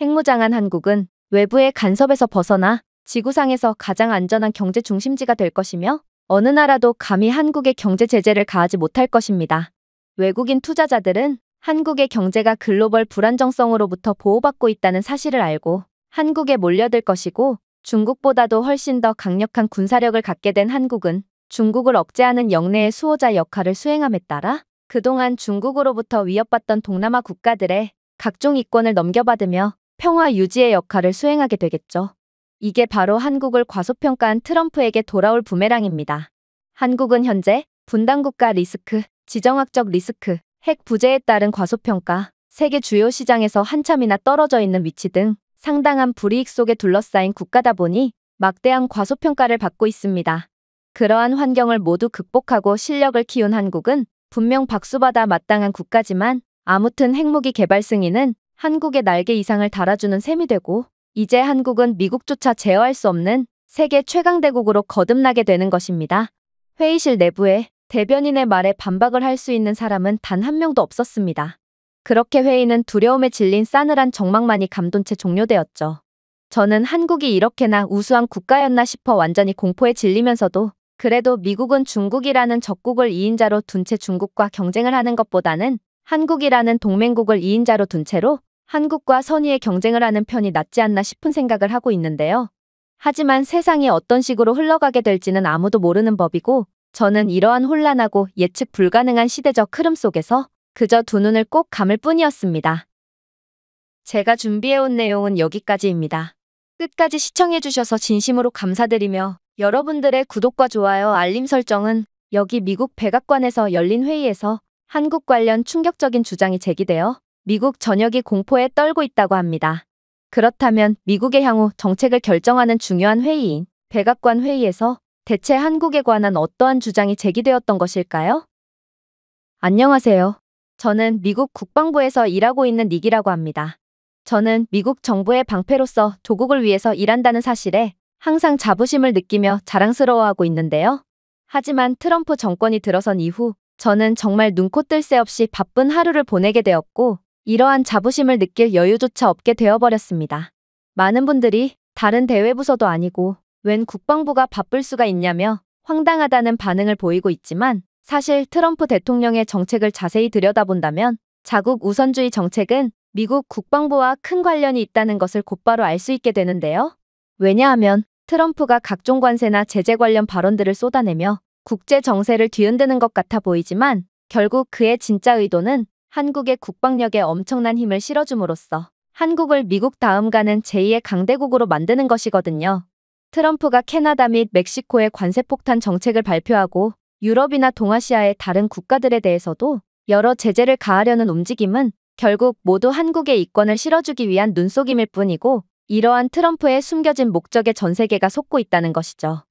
핵무장한 한국은 외부의 간섭에서 벗어나 지구상에서 가장 안전한 경제 중심지가 될 것이며 어느 나라도 감히 한국의 경제 제재를 가하지 못할 것입니다. 외국인 투자자들은 한국의 경제가 글로벌 불안정성으로부터 보호받고 있다는 사실을 알고 한국에 몰려들 것이고 중국보다도 훨씬 더 강력한 군사력을 갖게 된 한국은 중국을 억제하는 영내의 수호자 역할을 수행함에 따라 그동안 중국으로부터 위협받던 동남아 국가들의 각종 이권을 넘겨받으며 평화 유지의 역할을 수행하게 되겠죠. 이게 바로 한국을 과소평가한 트럼프에게 돌아올 부메랑입니다. 한국은 현재 분단국가 리스크, 지정학적 리스크, 핵 부재에 따른 과소평가, 세계 주요 시장에서 한참이나 떨어져 있는 위치 등 상당한 불이익 속에 둘러싸인 국가다 보니 막대한 과소평가를 받고 있습니다. 그러한 환경을 모두 극복하고 실력을 키운 한국은 분명 박수받아 마땅한 국가지만 아무튼 핵무기 개발 승인은 한국의 날개 이상을 달아주는 셈이 되고 이제 한국은 미국조차 제어할 수 없는 세계 최강대국으로 거듭나게 되는 것입니다. 회의실 내부에 대변인의 말에 반박을 할 수 있는 사람은 단 한 명도 없었습니다. 그렇게 회의는 두려움에 질린 싸늘한 정막만이 감돈 채 종료되었죠. 저는 한국이 이렇게나 우수한 국가였나 싶어 완전히 공포에 질리면서도 그래도 미국은 중국이라는 적국을 2인자로 둔 채 중국과 경쟁을 하는 것보다는 한국이라는 동맹국을 2인자로 둔 채로 한국과 선의의 경쟁을 하는 편이 낫지 않나 싶은 생각을 하고 있는데요. 하지만 세상이 어떤 식으로 흘러가게 될지는 아무도 모르는 법이고 저는 이러한 혼란하고 예측 불가능한 시대적 흐름 속에서 그저 두 눈을 꼭 감을 뿐이었습니다. 제가 준비해온 내용은 여기까지입니다. 끝까지 시청해주셔서 진심으로 감사드리며 여러분들의 구독과 좋아요, 알림 설정은 여기 미국 백악관에서 열린 회의에서 한국 관련 충격적인 주장이 제기되어 미국 전역이 공포에 떨고 있다고 합니다. 그렇다면 미국의 향후 정책을 결정하는 중요한 회의인 백악관 회의에서 대체 한국에 관한 어떠한 주장이 제기되었던 것일까요? 안녕하세요. 저는 미국 국방부에서 일하고 있는 닉이라고 합니다. 저는 미국 정부의 방패로서 조국을 위해서 일한다는 사실에 항상 자부심을 느끼며 자랑스러워하고 있는데요. 하지만 트럼프 정권이 들어선 이후 저는 정말 눈코 뜰 새 없이 바쁜 하루를 보내게 되었고 이러한 자부심을 느낄 여유조차 없게 되어버렸습니다. 많은 분들이 다른 대외부서도 아니고 웬 국방부가 바쁠 수가 있냐며 황당하다는 반응을 보이고 있지만 사실 트럼프 대통령의 정책을 자세히 들여다본다면 자국 우선주의 정책은 미국 국방부와 큰 관련이 있다는 것을 곧바로 알 수 있게 되는데요. 왜냐하면 트럼프가 각종 관세나 제재 관련 발언들을 쏟아내며 국제 정세를 뒤흔드는 것 같아 보이지만 결국 그의 진짜 의도는 한국의 국방력에 엄청난 힘을 실어줌으로써 한국을 미국 다음 가는 제2의 강대국으로 만드는 것이거든요. 트럼프가 캐나다 및 멕시코의 관세폭탄 정책을 발표하고 유럽이나 동아시아의 다른 국가들에 대해서도 여러 제재를 가하려는 움직임은 결국 모두 한국의 이권을 실어주기 위한 눈속임일 뿐이고 이러한 트럼프의 숨겨진 목적에 전 세계가 속고 있다는 것이죠.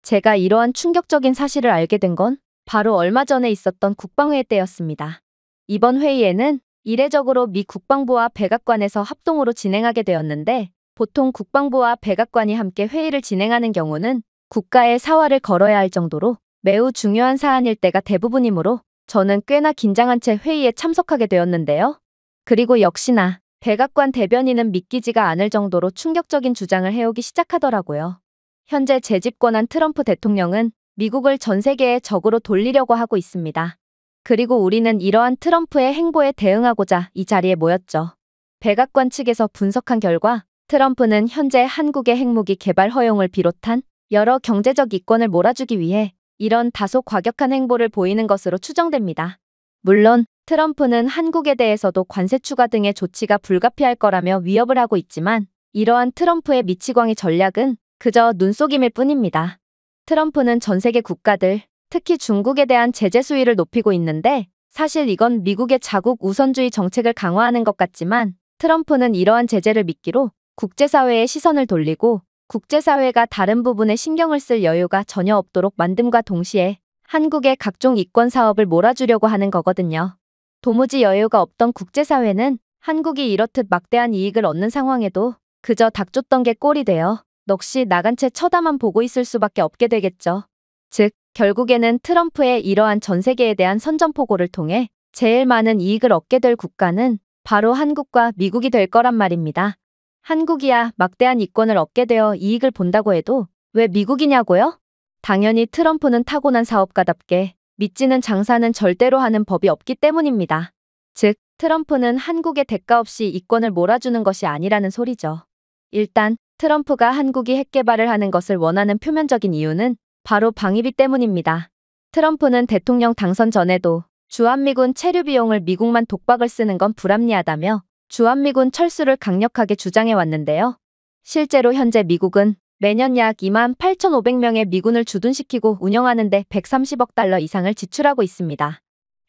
제가 이러한 충격적인 사실을 알게 된 건 바로 얼마 전에 있었던 국방회의 때였습니다. 이번 회의에는 이례적으로 미 국방부와 백악관에서 합동으로 진행하게 되었는데 보통 국방부와 백악관이 함께 회의를 진행하는 경우는 국가의 사활을 걸어야 할 정도로 매우 중요한 사안일 때가 대부분이므로 저는 꽤나 긴장한 채 회의에 참석하게 되었는데요. 그리고 역시나 백악관 대변인은 믿기지가 않을 정도로 충격적인 주장을 해오기 시작하더라고요. 현재 재집권한 트럼프 대통령은 미국을 전 세계의 적으로 돌리려고 하고 있습니다. 그리고 우리는 이러한 트럼프의 행보에 대응하고자 이 자리에 모였죠. 백악관 측에서 분석한 결과 트럼프는 현재 한국의 핵무기 개발 허용을 비롯한 여러 경제적 이권을 몰아주기 위해 이런 다소 과격한 행보를 보이는 것으로 추정됩니다. 물론 트럼프는 한국에 대해서도 관세 추가 등의 조치가 불가피할 거라며 위협을 하고 있지만 이러한 트럼프의 미치광이 전략은 그저 눈속임일 뿐입니다. 트럼프는 전 세계 국가들, 특히 중국에 대한 제재 수위를 높이고 있는데 사실 이건 미국의 자국 우선주의 정책을 강화하는 것 같지만 트럼프는 이러한 제재를 미끼로 국제사회의 시선을 돌리고 국제사회가 다른 부분에 신경을 쓸 여유가 전혀 없도록 만듦과 동시에 한국의 각종 이권 사업을 몰아주려고 하는 거거든요. 도무지 여유가 없던 국제사회는 한국이 이렇듯 막대한 이익을 얻는 상황에도 그저 닥쳤던 게 꼴이 되어 넋이 나간 채 쳐다만 보고 있을 수밖에 없게 되겠죠. 즉, 결국에는 트럼프의 이러한 전 세계에 대한 선전포고를 통해 제일 많은 이익을 얻게 될 국가는 바로 한국과 미국이 될 거란 말입니다. 한국이야 막대한 이권을 얻게 되어 이익을 본다고 해도 왜 미국이냐고요? 당연히 트럼프는 타고난 사업가답게 믿지는 장사는 절대로 하는 법이 없기 때문입니다. 즉, 트럼프는 한국에 대가 없이 이권을 몰아주는 것이 아니라는 소리죠. 일단 트럼프가 한국이 핵 개발을 하는 것을 원하는 표면적인 이유는 바로 방위비 때문입니다. 트럼프는 대통령 당선 전에도 주한미군 체류 비용을 미국만 독박을 쓰는 건 불합리하다며 주한미군 철수를 강력하게 주장해 왔는데요. 실제로 현재 미국은 매년 약 28,500명의 미군을 주둔시키고 운영하는 데 130억 달러 이상을 지출하고 있습니다.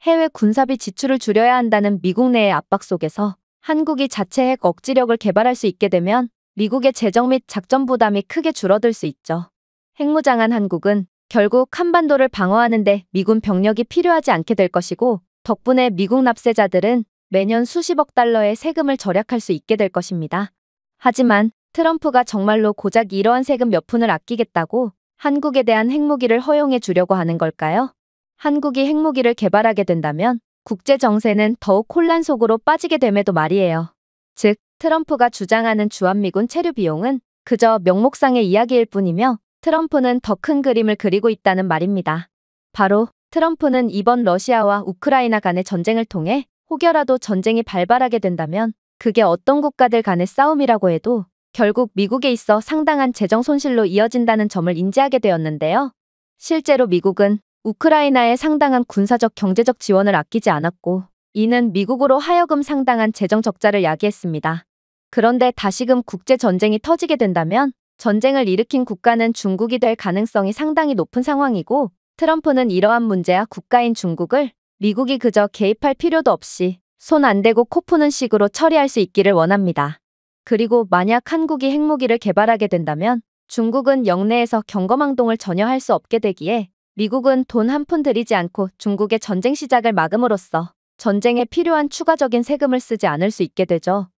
해외 군사비 지출을 줄여야 한다는 미국 내의 압박 속에서 한국이 자체 핵 억지력을 개발할 수 있게 되면 미국의 재정 및 작전 부담이 크게 줄어들 수 있죠. 핵무장한 한국은 결국 한반도를 방어하는 데 미군 병력이 필요하지 않게 될 것이고 덕분에 미국 납세자들은 매년 수십억 달러의 세금을 절약할 수 있게 될 것입니다. 하지만 트럼프가 정말로 고작 이러한 세금 몇 푼을 아끼겠다고 한국에 대한 핵무기를 허용해 주려고 하는 걸까요? 한국이 핵무기를 개발하게 된다면 국제 정세는 더욱 혼란 속으로 빠지게 됨에도 말이에요. 즉, 트럼프가 주장하는 주한미군 체류 비용은 그저 명목상의 이야기일 뿐이며 트럼프는 더 큰 그림을 그리고 있다는 말입니다. 바로 트럼프는 이번 러시아와 우크라이나 간의 전쟁을 통해 혹여라도 전쟁이 발발하게 된다면 그게 어떤 국가들 간의 싸움이라고 해도 결국 미국에 있어 상당한 재정 손실로 이어진다는 점을 인지하게 되었는데요. 실제로 미국은 우크라이나에 상당한 군사적 경제적 지원을 아끼지 않았고 이는 미국으로 하여금 상당한 재정 적자를 야기했습니다. 그런데 다시금 국제전쟁이 터지게 된다면 전쟁을 일으킨 국가는 중국이 될 가능성이 상당히 높은 상황이고 트럼프는 이러한 문제와 국가인 중국을 미국이 그저 개입할 필요도 없이 손 안 대고 코 푸는 식으로 처리할 수 있기를 원합니다. 그리고 만약 한국이 핵무기를 개발하게 된다면 중국은 영내에서 경거망동을 전혀 할 수 없게 되기에 미국은 돈 한 푼 들이지 않고 중국의 전쟁 시작을 막음으로써 전쟁에 필요한 추가적인 세금을 쓰지 않을 수 있게 되죠.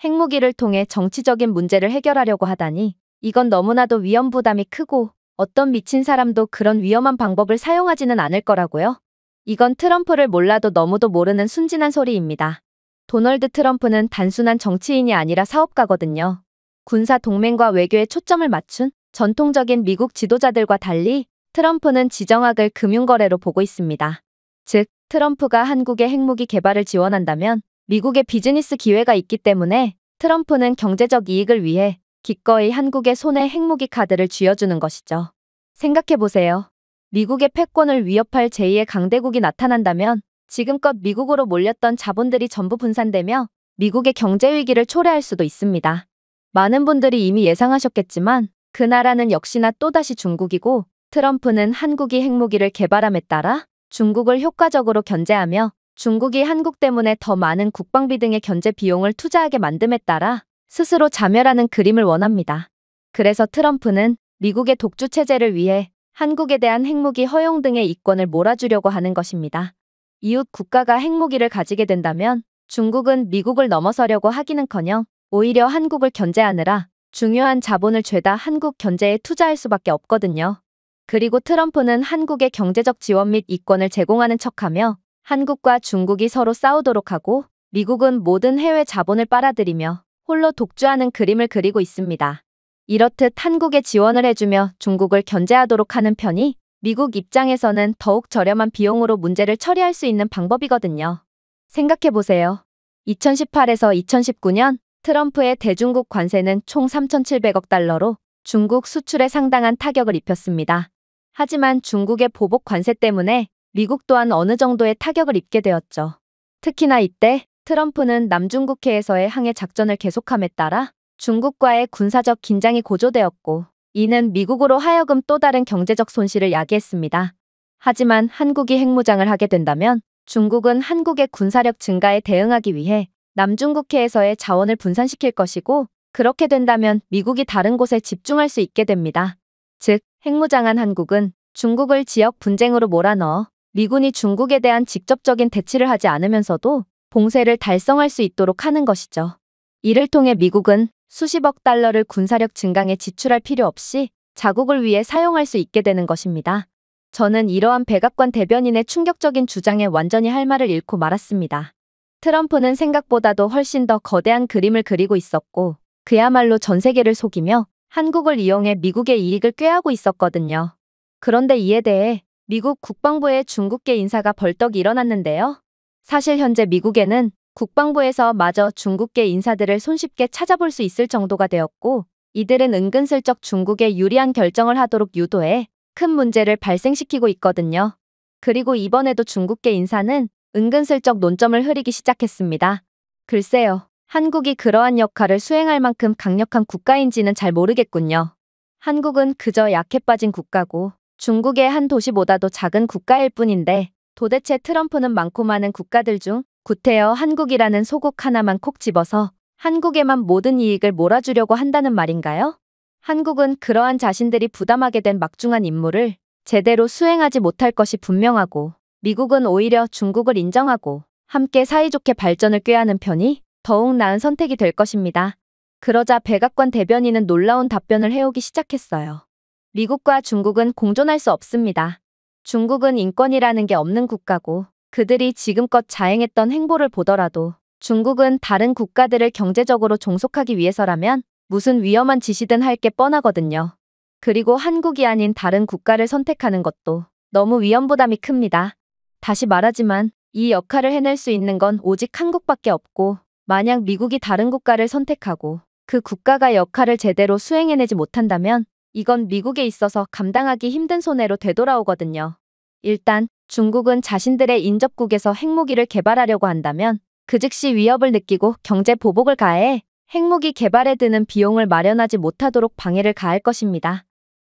핵무기를 통해 정치적인 문제를 해결하려고 하다니 이건 너무나도 위험 부담이 크고 어떤 미친 사람도 그런 위험한 방법을 사용하지는 않을 거라고요. 이건 트럼프를 몰라도 너무도 모르는 순진한 소리입니다. 도널드 트럼프는 단순한 정치인이 아니라 사업가거든요. 군사 동맹과 외교에 초점을 맞춘 전통적인 미국 지도자들과 달리 트럼프는 지정학을 금융거래로 보고 있습니다. 즉, 트럼프가 한국의 핵무기 개발을 지원한다면 미국의 비즈니스 기회가 있기 때문에 트럼프는 경제적 이익을 위해 기꺼이 한국의 손에 핵무기 카드를 쥐어주는 것이죠. 생각해보세요. 미국의 패권을 위협할 제2의 강대국이 나타난다면 지금껏 미국으로 몰렸던 자본들이 전부 분산되며 미국의 경제 위기를 초래할 수도 있습니다. 많은 분들이 이미 예상하셨겠지만 그 나라는 역시나 또다시 중국이고 트럼프는 한국이 핵무기를 개발함에 따라 중국을 효과적으로 견제하며 중국이 한국 때문에 더 많은 국방비 등의 견제 비용을 투자하게 만듦에 따라 스스로 자멸하는 그림을 원합니다. 그래서 트럼프는 미국의 독주 체제를 위해 한국에 대한 핵무기 허용 등의 이권을 몰아주려고 하는 것입니다. 이웃 국가가 핵무기를 가지게 된다면 중국은 미국을 넘어서려고 하기는커녕 오히려 한국을 견제하느라 중요한 자본을 죄다 한국 견제에 투자할 수밖에 없거든요. 그리고 트럼프는 한국의 경제적 지원 및 이권을 제공하는 척하며 한국과 중국이 서로 싸우도록 하고 미국은 모든 해외 자본을 빨아들이며 홀로 독주하는 그림을 그리고 있습니다. 이렇듯 한국에 지원을 해주며 중국을 견제하도록 하는 편이 미국 입장에서는 더욱 저렴한 비용으로 문제를 처리할 수 있는 방법이거든요. 생각해보세요. 2018에서 2019년 트럼프의 대중국 관세는 총 3,700억 달러로 중국 수출에 상당한 타격을 입혔습니다. 하지만 중국의 보복 관세 때문에 미국 또한 어느 정도의 타격을 입게 되었죠. 특히나 이때 트럼프는 남중국해에서의 항해 작전을 계속함에 따라 중국과의 군사적 긴장이 고조되었고 이는 미국으로 하여금 또 다른 경제적 손실을 야기했습니다. 하지만 한국이 핵무장을 하게 된다면 중국은 한국의 군사력 증가에 대응하기 위해 남중국해에서의 자원을 분산시킬 것이고, 그렇게 된다면 미국이 다른 곳에 집중할 수 있게 됩니다. 즉, 핵무장한 한국은 중국을 지역 분쟁으로 몰아넣어 미군이 중국에 대한 직접적인 대치를 하지 않으면서도 봉쇄를 달성할 수 있도록 하는 것이죠. 이를 통해 미국은 수십억 달러를 군사력 증강에 지출할 필요 없이 자국을 위해 사용할 수 있게 되는 것입니다. 저는 이러한 백악관 대변인의 충격적인 주장에 완전히 할 말을 잃고 말았습니다. 트럼프는 생각보다도 훨씬 더 거대한 그림을 그리고 있었고, 그야말로 전 세계를 속이며 한국을 이용해 미국의 이익을 꾀하고 있었거든요. 그런데 이에 대해 미국 국방부의 중국계 인사가 벌떡 일어났는데요. 사실 현재 미국에는 국방부에서 마저 중국계 인사들을 손쉽게 찾아볼 수 있을 정도가 되었고, 이들은 은근슬쩍 중국에 유리한 결정을 하도록 유도해 큰 문제를 발생시키고 있거든요. 그리고 이번에도 중국계 인사는 은근슬쩍 논점을 흐리기 시작했습니다. 글쎄요, 한국이 그러한 역할을 수행할 만큼 강력한 국가인지는 잘 모르겠군요. 한국은 그저 약해 빠진 국가고 중국의 한 도시보다도 작은 국가일 뿐인데, 도대체 트럼프는 많고 많은 국가들 중 구태여 한국이라는 소국 하나만 콕 집어서 한국에만 모든 이익을 몰아주려고 한다는 말인가요? 한국은 그러한 자신들이 부담하게 된 막중한 임무를 제대로 수행하지 못할 것이 분명하고, 미국은 오히려 중국을 인정하고 함께 사이좋게 발전을 꾀하는 편이 더욱 나은 선택이 될 것입니다. 그러자 백악관 대변인은 놀라운 답변을 해오기 시작했어요. 미국과 중국은 공존할 수 없습니다. 중국은 인권이라는 게 없는 국가고, 그들이 지금껏 자행했던 행보를 보더라도 중국은 다른 국가들을 경제적으로 종속하기 위해서라면 무슨 위험한 짓이든 할 게 뻔하거든요. 그리고 한국이 아닌 다른 국가를 선택하는 것도 너무 위험 부담이 큽니다. 다시 말하지만 이 역할을 해낼 수 있는 건 오직 한국밖에 없고, 만약 미국이 다른 국가를 선택하고 그 국가가 역할을 제대로 수행해내지 못한다면 이건 미국에 있어서 감당하기 힘든 손해로 되돌아오거든요. 일단 중국은 자신들의 인접국에서 핵무기를 개발하려고 한다면 그 즉시 위협을 느끼고 경제 보복을 가해 핵무기 개발에 드는 비용을 마련하지 못하도록 방해를 가할 것입니다.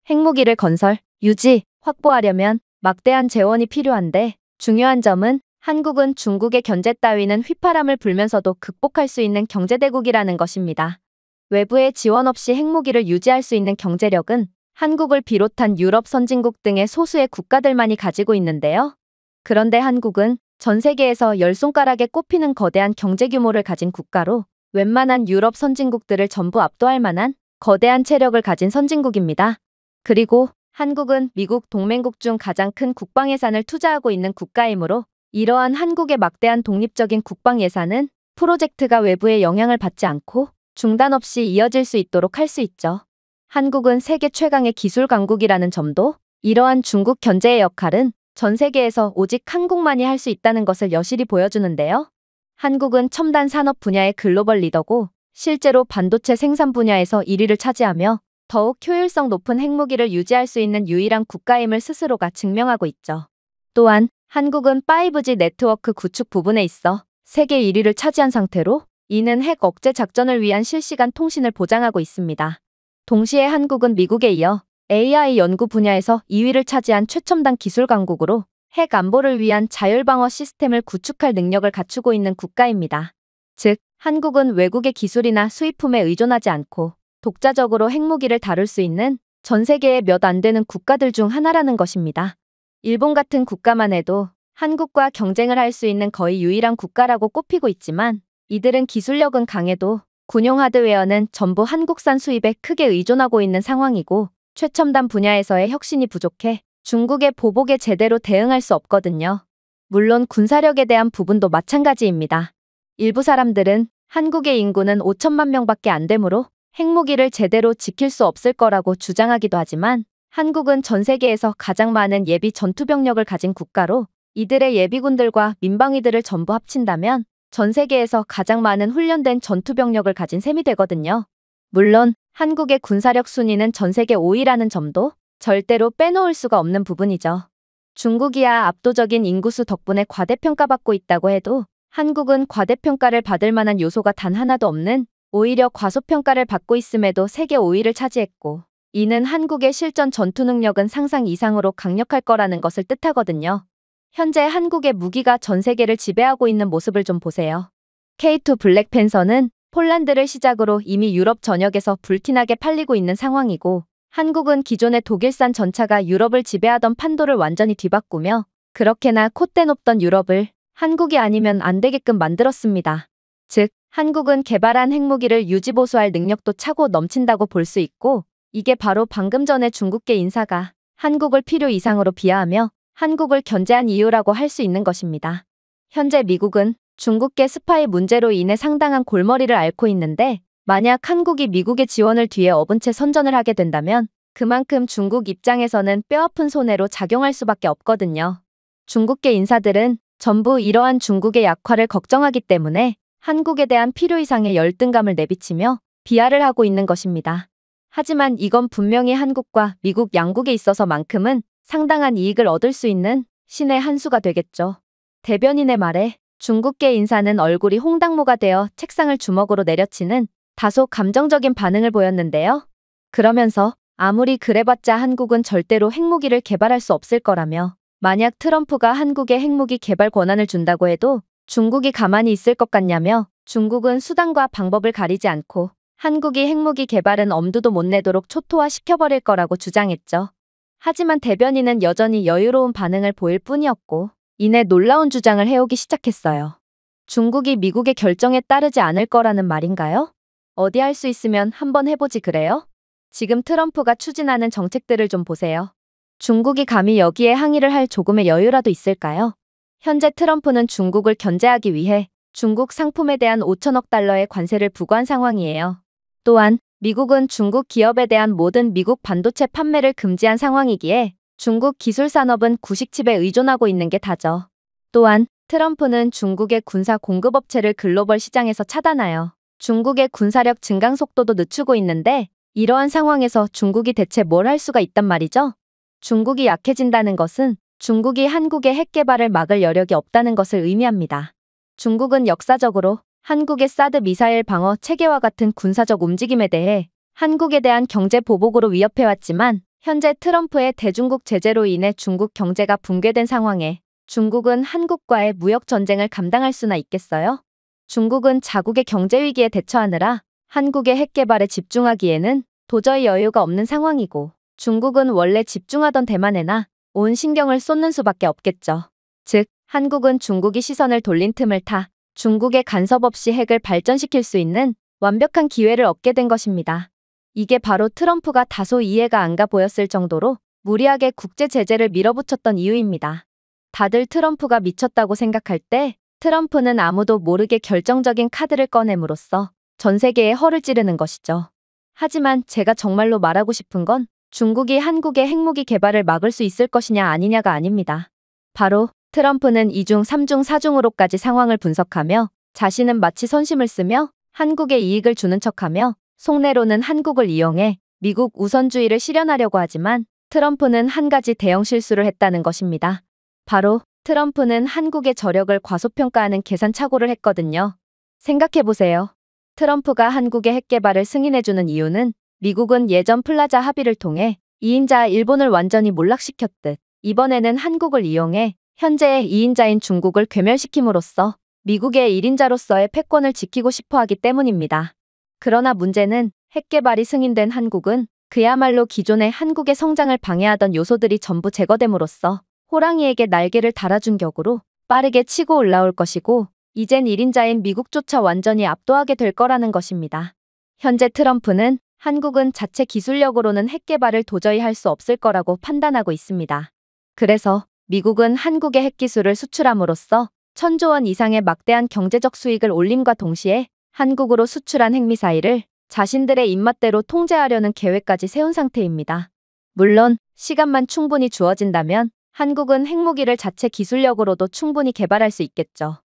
핵무기를 건설, 유지, 확보하려면 막대한 재원이 필요한데, 중요한 점은 한국은 중국의 견제 따위는 휘파람을 불면서도 극복할 수 있는 경제대국이라는 것입니다. 외부의 지원 없이 핵무기를 유지할 수 있는 경제력은 한국을 비롯한 유럽 선진국 등의 소수의 국가들만이 가지고 있는데요. 그런데 한국은 전 세계에서 열 손가락에 꼽히는 거대한 경제 규모를 가진 국가로 웬만한 유럽 선진국들을 전부 압도할 만한 거대한 체력을 가진 선진국입니다. 그리고 한국은 미국 동맹국 중 가장 큰 국방 예산을 투자하고 있는 국가이므로, 이러한 한국의 막대한 독립적인 국방 예산은 프로젝트가 외부의 영향을 받지 않고 중단 없이 이어질 수 있도록 할 수 있죠. 한국은 세계 최강의 기술 강국이라는 점도, 이러한 중국 견제의 역할은 전 세계에서 오직 한국만이 할 수 있다는 것을 여실히 보여주는데요. 한국은 첨단 산업 분야의 글로벌 리더고, 실제로 반도체 생산 분야에서 1위를 차지하며 더욱 효율성 높은 핵무기를 유지할 수 있는 유일한 국가임을 스스로가 증명하고 있죠. 또한 한국은 5G 네트워크 구축 부분에 있어 세계 1위를 차지한 상태로, 이는 핵 억제 작전을 위한 실시간 통신을 보장하고 있습니다. 동시에 한국은 미국에 이어 AI 연구 분야에서 2위를 차지한 최첨단 기술 강국으로 핵 안보를 위한 자율방어 시스템을 구축할 능력을 갖추고 있는 국가입니다. 즉, 한국은 외국의 기술이나 수입품에 의존하지 않고 독자적으로 핵무기를 다룰 수 있는 전 세계의 몇 안 되는 국가들 중 하나라는 것입니다. 일본 같은 국가만 해도 한국과 경쟁을 할 수 있는 거의 유일한 국가라고 꼽히고 있지만, 이들은 기술력은 강해도 군용 하드웨어는 전부 한국산 수입에 크게 의존하고 있는 상황이고, 최첨단 분야에서의 혁신이 부족해 중국의 보복에 제대로 대응할 수 없거든요. 물론 군사력에 대한 부분도 마찬가지입니다. 일부 사람들은 한국의 인구는 5천만 명밖에 안 되므로 핵무기를 제대로 지킬 수 없을 거라고 주장하기도 하지만, 한국은 전 세계에서 가장 많은 예비 전투병력을 가진 국가로, 이들의 예비군들과 민방위들을 전부 합친다면 전 세계에서 가장 많은 훈련된 전투병력을 가진 셈이 되거든요. 물론 한국의 군사력 순위는 전 세계 5위라는 점도 절대로 빼놓을 수가 없는 부분이죠. 중국이야 압도적인 인구수 덕분에 과대평가받고 있다고 해도, 한국은 과대평가를 받을 만한 요소가 단 하나도 없는, 오히려 과소평가를 받고 있음에도 세계 5위를 차지했고, 이는 한국의 실전 전투 능력은 상상 이상으로 강력할 거라는 것을 뜻하거든요. 현재 한국의 무기가 전 세계를 지배하고 있는 모습을 좀 보세요. K2 블랙팬서는 폴란드를 시작으로 이미 유럽 전역에서 불티나게 팔리고 있는 상황이고, 한국은 기존의 독일산 전차가 유럽을 지배하던 판도를 완전히 뒤바꾸며 그렇게나 콧대 높던 유럽을 한국이 아니면 안 되게끔 만들었습니다. 즉, 한국은 개발한 핵무기를 유지보수할 능력도 차고 넘친다고 볼 수 있고, 이게 바로 방금 전에 중국계 인사가 한국을 필요 이상으로 비하하며 한국을 견제한 이유라고 할 수 있는 것입니다. 현재 미국은 중국계 스파이 문제로 인해 상당한 골머리를 앓고 있는데, 만약 한국이 미국의 지원을 뒤에 업은 채 선전을 하게 된다면 그만큼 중국 입장에서는 뼈아픈 손해로 작용할 수밖에 없거든요. 중국계 인사들은 전부 이러한 중국의 약화를 걱정하기 때문에 한국에 대한 필요 이상의 열등감을 내비치며 비하를 하고 있는 것입니다. 하지만 이건 분명히 한국과 미국 양국에 있어서만큼은 상당한 이익을 얻을 수 있는 신의 한 수가 되겠죠. 대변인의 말에 중국계 인사는 얼굴이 홍당무가 되어 책상을 주먹으로 내려치는 다소 감정적인 반응을 보였는데요. 그러면서 아무리 그래봤자 한국은 절대로 핵무기를 개발할 수 없을 거라며, 만약 트럼프가 한국에 핵무기 개발 권한을 준다고 해도 중국이 가만히 있을 것 같냐며, 중국은 수단과 방법을 가리지 않고 한국이 핵무기 개발은 엄두도 못 내도록 초토화시켜버릴 거라고 주장했죠. 하지만 대변인은 여전히 여유로운 반응을 보일 뿐이었고, 이내 놀라운 주장을 해오기 시작했어요. 중국이 미국의 결정에 따르지 않을 거라는 말인가요? 어디 할 수 있으면 한번 해보지 그래요? 지금 트럼프가 추진하는 정책들을 좀 보세요. 중국이 감히 여기에 항의를 할 조금의 여유라도 있을까요? 현재 트럼프는 중국을 견제하기 위해 중국 상품에 대한 5천억 달러의 관세를 부과한 상황이에요. 또한 미국은 중국 기업에 대한 모든 미국 반도체 판매를 금지한 상황이기에 중국 기술 산업은 구식칩에 의존하고 있는 게 다죠. 또한 트럼프는 중국의 군사 공급업체를 글로벌 시장에서 차단하여 중국의 군사력 증강 속도도 늦추고 있는데, 이러한 상황에서 중국이 대체 뭘 할 수가 있단 말이죠? 중국이 약해진다는 것은 중국이 한국의 핵 개발을 막을 여력이 없다는 것을 의미합니다. 중국은 역사적으로 한국의 사드 미사일 방어 체계와 같은 군사적 움직임에 대해 한국에 대한 경제 보복으로 위협해왔지만, 현재 트럼프의 대중국 제재로 인해 중국 경제가 붕괴된 상황에 중국은 한국과의 무역 전쟁을 감당할 수나 있겠어요? 중국은 자국의 경제 위기에 대처하느라 한국의 핵 개발에 집중하기에는 도저히 여유가 없는 상황이고, 중국은 원래 집중하던 대만에나 온 신경을 쏟는 수밖에 없겠죠. 즉, 한국은 중국이 시선을 돌린 틈을 타 중국의 간섭 없이 핵을 발전시킬 수 있는 완벽한 기회를 얻게 된 것입니다. 이게 바로 트럼프가 다소 이해가 안 가 보였을 정도로 무리하게 국제 제재를 밀어붙였던 이유입니다. 다들 트럼프가 미쳤다고 생각할 때 트럼프는 아무도 모르게 결정적인 카드를 꺼냄으로써 전 세계에 허를 찌르는 것이죠. 하지만 제가 정말로 말하고 싶은 건 중국이 한국의 핵무기 개발을 막을 수 있을 것이냐 아니냐가 아닙니다. 바로 트럼프는 2중, 3중, 4중으로까지 상황을 분석하며 자신은 마치 선심을 쓰며 한국에 이익을 주는 척하며 속내로는 한국을 이용해 미국 우선주의를 실현하려고 하지만, 트럼프는 한 가지 대형 실수를 했다는 것입니다. 바로 트럼프는 한국의 저력을 과소평가하는 계산착오를 했거든요. 생각해보세요. 트럼프가 한국의 핵 개발을 승인해주는 이유는 미국은 예전 플라자 합의를 통해 2인자 일본을 완전히 몰락시켰듯 이번에는 한국을 이용해 현재의 2인자인 중국을 괴멸시킴으로써 미국의 1인자로서의 패권을 지키고 싶어 하기 때문입니다. 그러나 문제는 핵 개발이 승인된 한국은 그야말로 기존의 한국의 성장을 방해하던 요소들이 전부 제거됨으로써 호랑이에게 날개를 달아준 격으로 빠르게 치고 올라올 것이고, 이젠 1인자인 미국조차 완전히 압도하게 될 거라는 것입니다. 현재 트럼프는 한국은 자체 기술력으로는 핵 개발을 도저히 할 수 없을 거라고 판단하고 있습니다. 그래서 미국은 한국의 핵기술을 수출함으로써 1,000조 원 이상의 막대한 경제적 수익을 올림과 동시에 한국으로 수출한 핵미사일을 자신들의 입맛대로 통제하려는 계획까지 세운 상태입니다. 물론 시간만 충분히 주어진다면 한국은 핵무기를 자체 기술력으로도 충분히 개발할 수 있겠죠.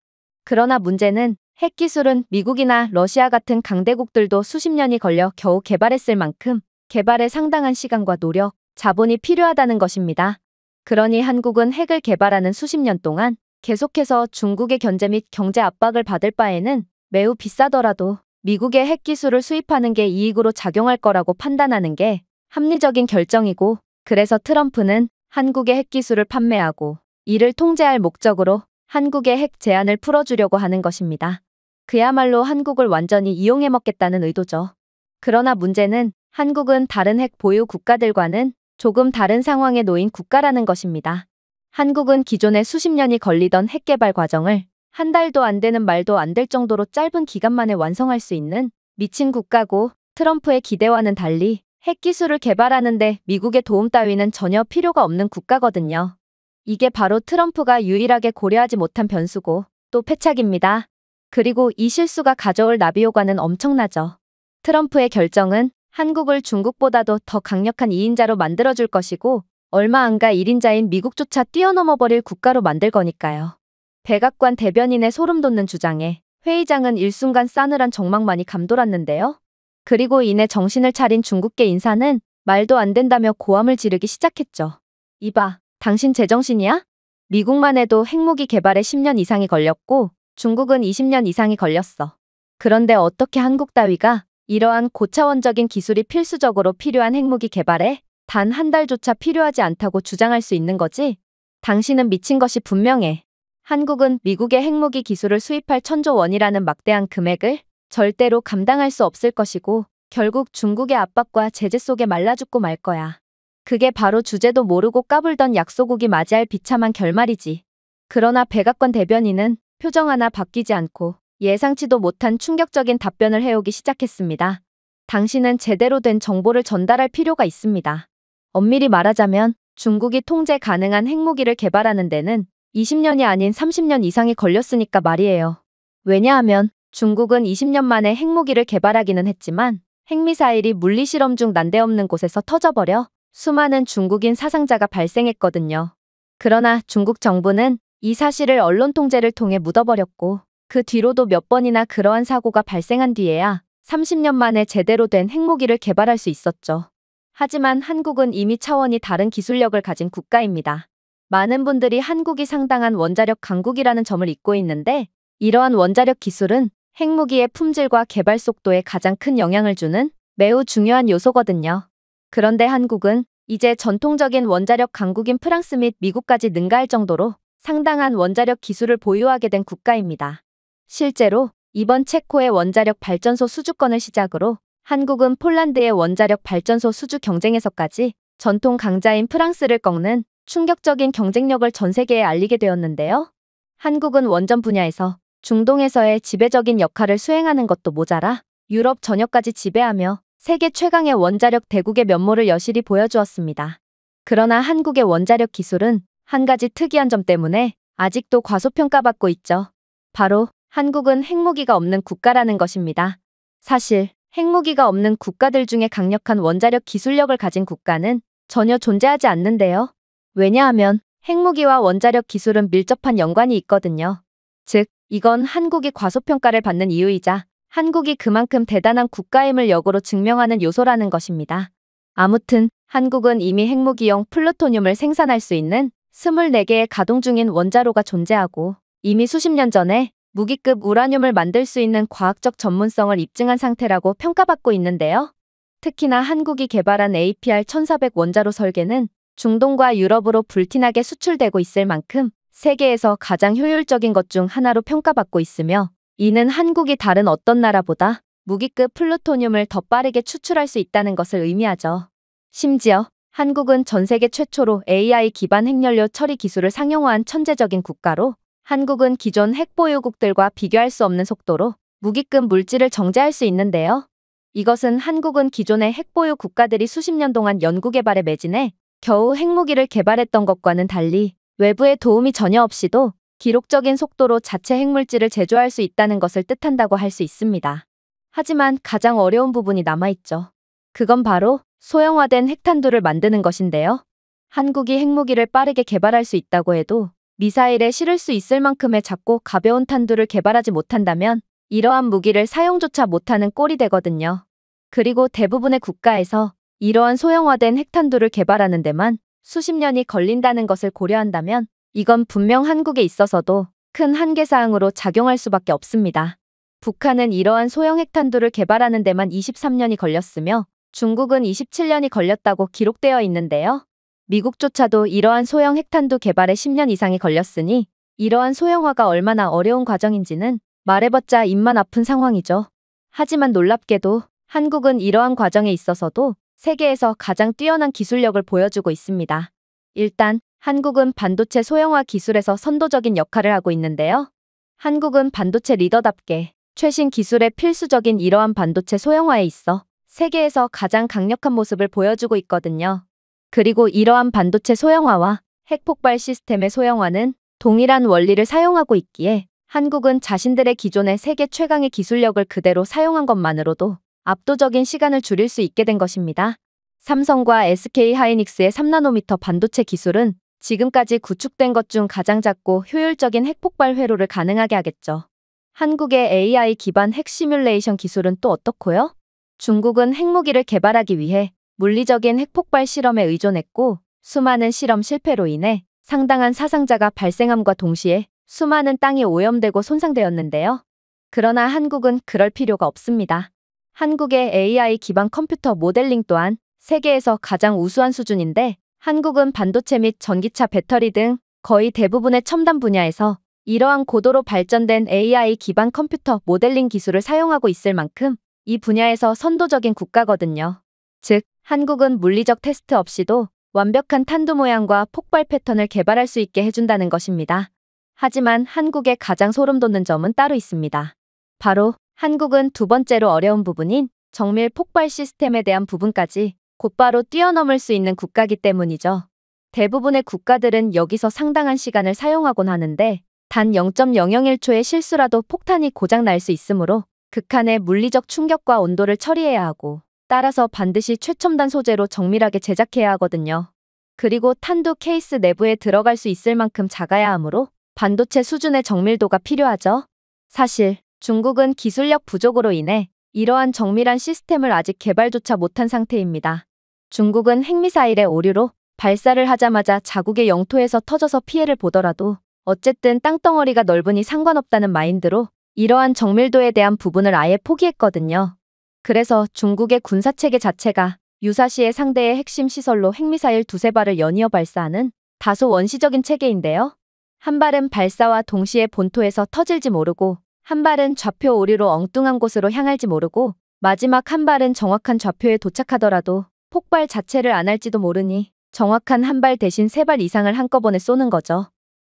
그러나 문제는 핵기술은 미국이나 러시아 같은 강대국들도 수십 년이 걸려 겨우 개발했을 만큼 개발에 상당한 시간과 노력, 자본이 필요하다는 것입니다. 그러니 한국은 핵을 개발하는 수십 년 동안 계속해서 중국의 견제 및 경제 압박을 받을 바에는 매우 비싸더라도 미국의 핵기술을 수입하는 게 이익으로 작용할 거라고 판단하는 게 합리적인 결정이고, 그래서 트럼프는 한국의 핵기술을 판매하고 이를 통제할 목적으로 한국의 핵 제한을 풀어주려고 하는 것입니다. 그야말로 한국을 완전히 이용해 먹겠다는 의도죠. 그러나 문제는 한국은 다른 핵 보유 국가들과는 조금 다른 상황에 놓인 국가라는 것입니다. 한국은 기존에 수십 년이 걸리던 핵 개발 과정을 한 달도 안 되는 말도 안 될 정도로 짧은 기간 만에 완성할 수 있는 미친 국가고, 트럼프의 기대와는 달리 핵기술을 개발하는데 미국의 도움 따위는 전혀 필요가 없는 국가거든요. 이게 바로 트럼프가 유일하게 고려하지 못한 변수고 또 패착입니다. 그리고 이 실수가 가져올 나비 효과는 엄청나죠. 트럼프의 결정은 한국을 중국보다도 더 강력한 2인자로 만들어줄 것이고, 얼마 안 가 1인자인 미국조차 뛰어넘어 버릴 국가로 만들 거니까요. 백악관 대변인의 소름 돋는 주장에 회의장은 일순간 싸늘한 정막만이 감돌았는데요. 그리고 이내 정신을 차린 중국계 인사는 말도 안 된다며 고함을 지르기 시작했죠. 이봐, 당신 제정신이야? 미국만 해도 핵무기 개발에 10년 이상이 걸렸고 중국은 20년 이상이 걸렸어. 그런데 어떻게 한국 따위가 이러한 고차원적인 기술이 필수적으로 필요한 핵무기 개발에 단 한 달조차 필요하지 않다고 주장할 수 있는 거지? 당신은 미친 것이 분명해. 한국은 미국의 핵무기 기술을 수입할 1,000조 원이라는 막대한 금액을 절대로 감당할 수 없을 것이고 결국 중국의 압박과 제재 속에 말라 죽고 말 거야. 그게 바로 주제도 모르고 까불던 약소국이 맞이할 비참한 결말이지. 그러나 백악관 대변인은 표정 하나 바뀌지 않고 예상치도 못한 충격적인 답변을 해오기 시작했습니다. 당신은 제대로 된 정보를 전달할 필요가 있습니다. 엄밀히 말하자면 중국이 통제 가능한 핵무기를 개발하는 데는 20년이 아닌 30년 이상이 걸렸으니까 말이에요. 왜냐하면 중국은 20년 만에 핵무기를 개발하기는 했지만 핵미사일이 물리실험 중 난데없는 곳에서 터져버려 수많은 중국인 사상자가 발생했거든요. 그러나 중국 정부는 이 사실을 언론 통제를 통해 묻어버렸고 그 뒤로도 몇 번이나 그러한 사고가 발생한 뒤에야 30년 만에 제대로 된 핵무기를 개발할 수 있었죠. 하지만 한국은 이미 차원이 다른 기술력을 가진 국가입니다. 많은 분들이 한국이 상당한 원자력 강국이라는 점을 잊고 있는데 이러한 원자력 기술은 핵무기의 품질과 개발 속도에 가장 큰 영향을 주는 매우 중요한 요소거든요. 그런데 한국은 이제 전통적인 원자력 강국인 프랑스 및 미국까지 능가할 정도로 상당한 원자력 기술을 보유하게 된 국가입니다. 실제로 이번 체코의 원자력 발전소 수주권을 시작으로 한국은 폴란드의 원자력 발전소 수주 경쟁에서까지 전통 강자인 프랑스를 꺾는 충격적인 경쟁력을 전 세계에 알리게 되었는데요. 한국은 원전 분야에서 중동에서의 지배적인 역할을 수행하는 것도 모자라 유럽 전역까지 지배하며 세계 최강의 원자력 대국의 면모를 여실히 보여주었습니다. 그러나 한국의 원자력 기술은 한 가지 특이한 점 때문에 아직도 과소평가받고 있죠. 바로 한국은 핵무기가 없는 국가라는 것입니다. 사실 핵무기가 없는 국가들 중에 강력한 원자력 기술력을 가진 국가는 전혀 존재하지 않는데요. 왜냐하면 핵무기와 원자력 기술은 밀접한 연관이 있거든요. 즉, 이건 한국이 과소평가를 받는 이유이자 한국이 그만큼 대단한 국가임을 역으로 증명하는 요소라는 것입니다. 아무튼 한국은 이미 핵무기용 플루토늄을 생산할 수 있는 24개의 가동 중인 원자로가 존재하고 이미 수십 년 전에 무기급 우라늄을 만들 수 있는 과학적 전문성을 입증한 상태라고 평가받고 있는데요. 특히나 한국이 개발한 APR-1400 원자로 설계는 중동과 유럽으로 불티나게 수출되고 있을 만큼 세계에서 가장 효율적인 것 중 하나로 평가받고 있으며 이는 한국이 다른 어떤 나라보다 무기급 플루토늄을 더 빠르게 추출할 수 있다는 것을 의미하죠. 심지어 한국은 전 세계 최초로 AI 기반 핵연료 처리 기술을 상용화한 천재적인 국가로 한국은 기존 핵보유국들과 비교할 수 없는 속도로 무기급 물질을 정제할 수 있는데요. 이것은 한국은 기존의 핵보유 국가들이 수십 년 동안 연구개발에 매진해 겨우 핵무기를 개발했던 것과는 달리 외부의 도움이 전혀 없이도 기록적인 속도로 자체 핵물질을 제조할 수 있다는 것을 뜻한다고 할 수 있습니다. 하지만 가장 어려운 부분이 남아있죠. 그건 바로 소형화된 핵탄두를 만드는 것인데요. 한국이 핵무기를 빠르게 개발할 수 있다고 해도 미사일에 실을 수 있을 만큼의 작고 가벼운 탄두를 개발하지 못한다면 이러한 무기를 사용조차 못하는 꼴이 되거든요. 그리고 대부분의 국가에서 이러한 소형화된 핵탄두를 개발하는 데만 수십 년이 걸린다는 것을 고려한다면 이건 분명 한국에 있어서도 큰 한계사항으로 작용할 수밖에 없습니다. 북한은 이러한 소형 핵탄두를 개발하는 데만 23년이 걸렸으며 중국은 27년이 걸렸다고 기록되어 있는데요. 미국조차도 이러한 소형 핵탄두 개발에 10년 이상이 걸렸으니 이러한 소형화가 얼마나 어려운 과정인지는 말해봤자 입만 아픈 상황이죠. 하지만 놀랍게도 한국은 이러한 과정에 있어서도 세계에서 가장 뛰어난 기술력을 보여주고 있습니다. 일단 한국은 반도체 소형화 기술에서 선도적인 역할을 하고 있는데요. 한국은 반도체 리더답게 최신 기술의 필수적인 이러한 반도체 소형화에 있어 세계에서 가장 강력한 모습을 보여주고 있거든요. 그리고 이러한 반도체 소형화와 핵폭발 시스템의 소형화는 동일한 원리를 사용하고 있기에 한국은 자신들의 기존의 세계 최강의 기술력을 그대로 사용한 것만으로도 압도적인 시간을 줄일 수 있게 된 것입니다. 삼성과 SK하이닉스의 3나노미터 반도체 기술은 지금까지 구축된 것 중 가장 작고 효율적인 핵폭발 회로를 가능하게 하겠죠. 한국의 AI 기반 핵 시뮬레이션 기술은 또 어떻고요? 중국은 핵무기를 개발하기 위해 물리적인 핵폭발 실험에 의존했고 수많은 실험 실패로 인해 상당한 사상자가 발생함과 동시에 수많은 땅이 오염되고 손상되었는데요. 그러나 한국은 그럴 필요가 없습니다. 한국의 AI 기반 컴퓨터 모델링 또한 세계에서 가장 우수한 수준인데 한국은 반도체 및 전기차 배터리 등 거의 대부분의 첨단 분야에서 이러한 고도로 발전된 AI 기반 컴퓨터 모델링 기술을 사용하고 있을 만큼 이 분야에서 선도적인 국가거든요. 즉, 한국은 물리적 테스트 없이도 완벽한 탄두 모양과 폭발 패턴을 개발할 수 있게 해준다는 것입니다. 하지만 한국의 가장 소름 돋는 점은 따로 있습니다. 바로 한국은 두 번째로 어려운 부분인 정밀 폭발 시스템에 대한 부분까지 곧바로 뛰어넘을 수 있는 국가이기 때문이죠. 대부분의 국가들은 여기서 상당한 시간을 사용하곤 하는데 단 0.001초의 실수라도 폭탄이 고장 날 수 있으므로 극한의 물리적 충격과 온도를 처리해야 하고 따라서 반드시 최첨단 소재로 정밀하게 제작해야 하거든요. 그리고 탄두 케이스 내부에 들어갈 수 있을 만큼 작아야 하므로 반도체 수준의 정밀도가 필요하죠. 사실 중국은 기술력 부족으로 인해 이러한 정밀한 시스템을 아직 개발조차 못한 상태입니다. 중국은 핵미사일의 오류로 발사를 하자마자 자국의 영토에서 터져서 피해를 보더라도 어쨌든 땅덩어리가 넓으니 상관없다는 마인드로 이러한 정밀도에 대한 부분을 아예 포기했거든요. 그래서 중국의 군사체계 자체가 유사시의 상대의 핵심 시설로 핵미사일 두세 발을 연이어 발사하는 다소 원시적인 체계인데요. 한 발은 발사와 동시에 본토에서 터질지 모르고 한 발은 좌표 오류로 엉뚱한 곳으로 향할지 모르고 마지막 한 발은 정확한 좌표에 도착하더라도 폭발 자체를 안 할지도 모르니 정확한 한 발 대신 세 발 이상을 한꺼번에 쏘는 거죠.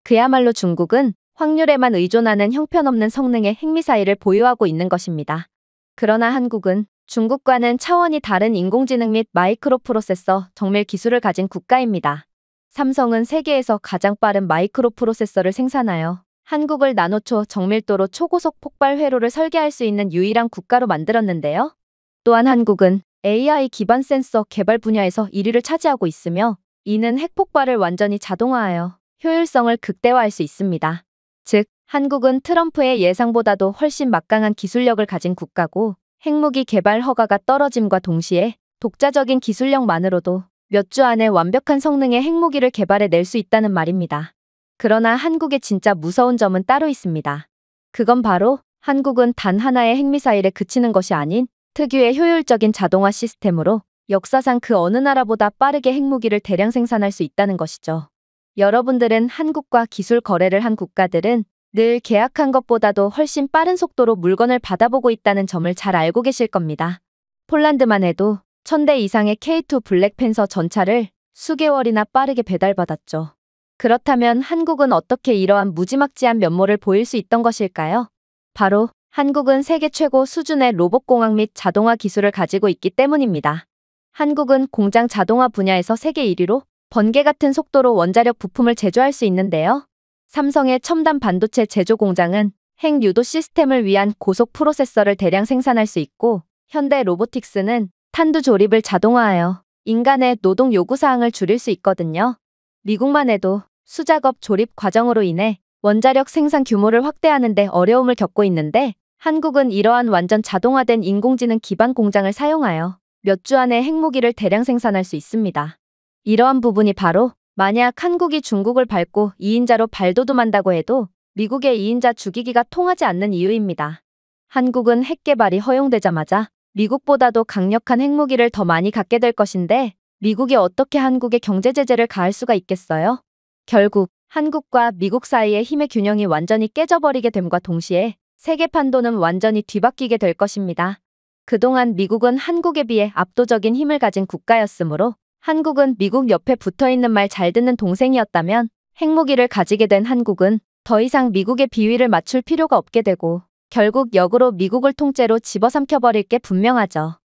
그야말로 중국은 확률에만 의존하는 형편없는 성능의 핵미사일을 보유하고 있는 것입니다. 그러나 한국은 중국과는 차원이 다른 인공지능 및 마이크로 프로세서 정밀 기술을 가진 국가입니다. 삼성은 세계에서 가장 빠른 마이크로 프로세서를 생산하여 한국을 나노초 정밀도로 초고속 폭발 회로를 설계할 수 있는 유일한 국가로 만들었는데요. 또한 한국은 AI 기반 센서 개발 분야에서 1위를 차지하고 있으며 이는 핵폭발을 완전히 자동화하여 효율성을 극대화할 수 있습니다. 즉, 한국은 트럼프의 예상보다도 훨씬 막강한 기술력을 가진 국가고 핵무기 개발 허가가 떨어짐과 동시에 독자적인 기술력만으로도 몇 주 안에 완벽한 성능의 핵무기를 개발해낼 수 있다는 말입니다. 그러나 한국의 진짜 무서운 점은 따로 있습니다. 그건 바로 한국은 단 하나의 핵미사일에 그치는 것이 아닌 특유의 효율적인 자동화 시스템으로 역사상 그 어느 나라보다 빠르게 핵무기를 대량 생산할 수 있다는 것이죠. 여러분들은 한국과 기술 거래를 한 국가들은 늘 계약한 것보다도 훨씬 빠른 속도로 물건을 받아보고 있다는 점을 잘 알고 계실 겁니다. 폴란드만 해도 1000대 이상의 K2 블랙팬서 전차를 수개월이나 빠르게 배달받았죠. 그렇다면 한국은 어떻게 이러한 무지막지한 면모를 보일 수 있던 것일까요? 바로 한국은 세계 최고 수준의 로봇공학 및 자동화 기술을 가지고 있기 때문입니다. 한국은 공장 자동화 분야에서 세계 1위로 번개 같은 속도로 원자력 부품을 제조할 수 있는데요. 삼성의 첨단 반도체 제조 공장은 핵 유도 시스템을 위한 고속 프로세서를 대량 생산할 수 있고 현대 로보틱스는 탄두 조립을 자동화하여 인간의 노동 요구사항을 줄일 수 있거든요. 미국만 해도 수작업 조립 과정으로 인해 원자력 생산 규모를 확대하는 데 어려움을 겪고 있는데 한국은 이러한 완전 자동화된 인공지능 기반 공장을 사용하여 몇 주 안에 핵무기를 대량 생산할 수 있습니다. 이러한 부분이 바로 만약 한국이 중국을 밟고 2인자로 발돋움한다고 해도 미국의 2인자 죽이기가 통하지 않는 이유입니다. 한국은 핵 개발이 허용되자마자 미국보다도 강력한 핵무기를 더 많이 갖게 될 것인데 미국이 어떻게 한국에 경제 제재를 가할 수가 있겠어요? 결국 한국과 미국 사이의 힘의 균형이 완전히 깨져버리게 됨과 동시에 세계 판도는 완전히 뒤바뀌게 될 것입니다. 그동안 미국은 한국에 비해 압도적인 힘을 가진 국가였으므로 한국은 미국 옆에 붙어있는 말 잘 듣는 동생이었다면 핵무기를 가지게 된 한국은 더 이상 미국의 비위를 맞출 필요가 없게 되고 결국 역으로 미국을 통째로 집어삼켜버릴 게 분명하죠.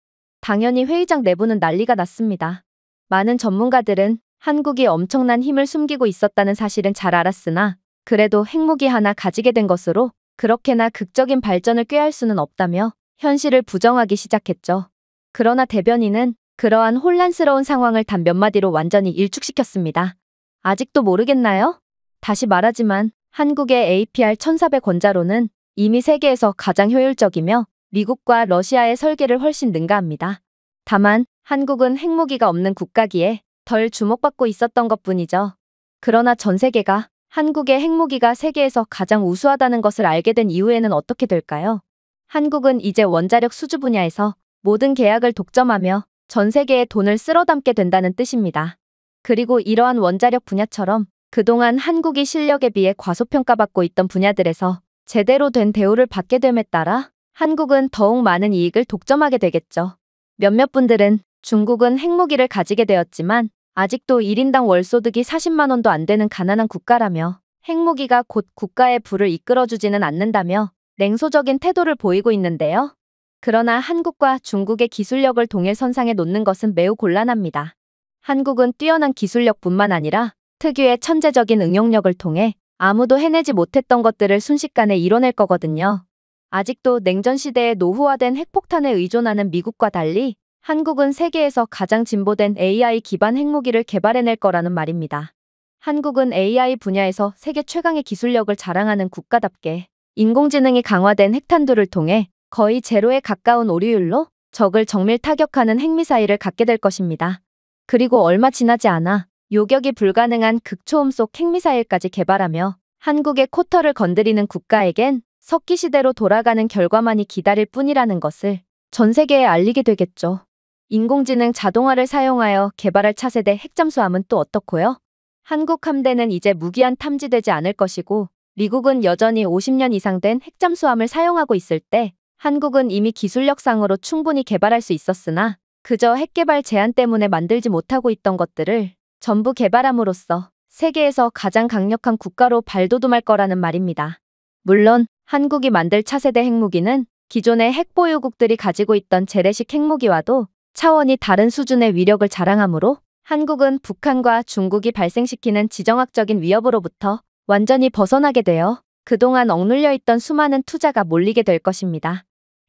당연히 회의장 내부는 난리가 났습니다. 많은 전문가들은 한국이 엄청난 힘을 숨기고 있었다는 사실은 잘 알았으나 그래도 핵무기 하나 가지게 된 것으로 그렇게나 극적인 발전을 꾀할 수는 없다며 현실을 부정하기 시작했죠. 그러나 대변인은 그러한 혼란스러운 상황을 단 몇 마디로 완전히 일축시켰습니다. 아직도 모르겠나요? 다시 말하지만 한국의 APR-1400 원자로는 이미 세계에서 가장 효율적이며 미국과 러시아의 설계를 훨씬 능가합니다. 다만 한국은 핵무기가 없는 국가기에 덜 주목받고 있었던 것뿐이죠. 그러나 전 세계가 한국의 핵무기가 세계에서 가장 우수하다는 것을 알게 된 이후에는 어떻게 될까요? 한국은 이제 원자력 수주 분야에서 모든 계약을 독점하며 전 세계에 돈을 쓸어 담게 된다는 뜻입니다. 그리고 이러한 원자력 분야처럼 그동안 한국이 실력에 비해 과소평가받고 있던 분야들에서 제대로 된 대우를 받게 됨에 따라 한국은 더욱 많은 이익을 독점하게 되겠죠. 몇몇 분들은 중국은 핵무기를 가지게 되었지만 아직도 1인당 월소득이 40만 원도 안 되는 가난한 국가라며 핵무기가 곧 국가의 부를 이끌어주지는 않는다며 냉소적인 태도를 보이고 있는데요. 그러나 한국과 중국의 기술력을 동일선상에 놓는 것은 매우 곤란합니다. 한국은 뛰어난 기술력뿐만 아니라 특유의 천재적인 응용력을 통해 아무도 해내지 못했던 것들을 순식간에 이뤄낼 거거든요. 아직도 냉전 시대에 노후화된 핵폭탄에 의존하는 미국과 달리 한국은 세계에서 가장 진보된 AI 기반 핵무기를 개발해낼 거라는 말입니다. 한국은 AI 분야에서 세계 최강의 기술력을 자랑하는 국가답게 인공지능이 강화된 핵탄두를 통해 거의 제로에 가까운 오류율로 적을 정밀 타격하는 핵미사일을 갖게 될 것입니다. 그리고 얼마 지나지 않아 요격이 불가능한 극초음속 핵미사일까지 개발하며 한국의 코터를 건드리는 국가에겐 석기 시대로 돌아가는 결과만이 기다릴 뿐이라는 것을 전 세계에 알리게 되겠죠. 인공지능 자동화를 사용하여 개발할 차세대 핵잠수함은 또 어떻고요? 한국 함대는 이제 무기한 탐지되지 않을 것이고 미국은 여전히 50년 이상 된 핵잠수함을 사용하고 있을 때 한국은 이미 기술력상으로 충분히 개발할 수 있었으나 그저 핵개발 제한 때문에 만들지 못하고 있던 것들을 전부 개발함으로써 세계에서 가장 강력한 국가로 발돋움할 거라는 말입니다. 물론 한국이 만들 차세대 핵무기는 기존의 핵보유국들이 가지고 있던 재래식 핵무기와도 차원이 다른 수준의 위력을 자랑하므로 한국은 북한과 중국이 발생시키는 지정학적인 위협으로부터 완전히 벗어나게 되어 그동안 억눌려 있던 수많은 투자가 몰리게 될 것입니다.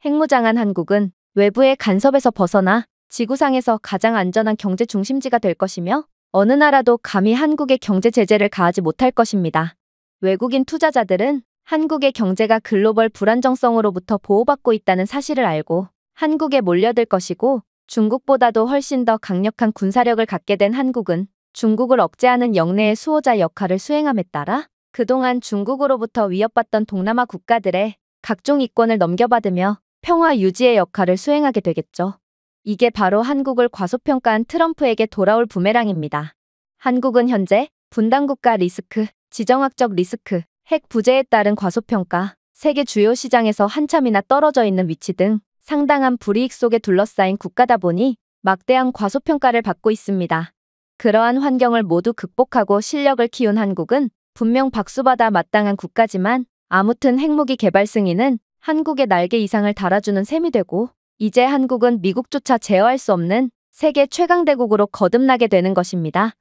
핵무장한 한국은 외부의 간섭에서 벗어나 지구상에서 가장 안전한 경제 중심지가 될 것이며 어느 나라도 감히 한국의 경제 제재를 가하지 못할 것입니다. 외국인 투자자들은 한국의 경제가 글로벌 불안정성으로부터 보호받고 있다는 사실을 알고 한국에 몰려들 것이고 중국보다도 훨씬 더 강력한 군사력을 갖게 된 한국은 중국을 억제하는 영내의 수호자 역할을 수행함에 따라 그동안 중국으로부터 위협받던 동남아 국가들의 각종 이권을 넘겨받으며 평화 유지의 역할을 수행하게 되겠죠. 이게 바로 한국을 과소평가한 트럼프에게 돌아올 부메랑입니다. 한국은 현재 분단국가 리스크, 지정학적 리스크, 핵 부재에 따른 과소평가, 세계 주요 시장에서 한참이나 떨어져 있는 위치 등 상당한 불이익 속에 둘러싸인 국가다 보니 막대한 과소평가를 받고 있습니다. 그러한 환경을 모두 극복하고 실력을 키운 한국은 분명 박수받아 마땅한 국가지만 아무튼 핵무기 개발 승인은 한국의 날개 이상을 달아주는 셈이 되고 이제 한국은 미국조차 제어할 수 없는 세계 최강대국으로 거듭나게 되는 것입니다.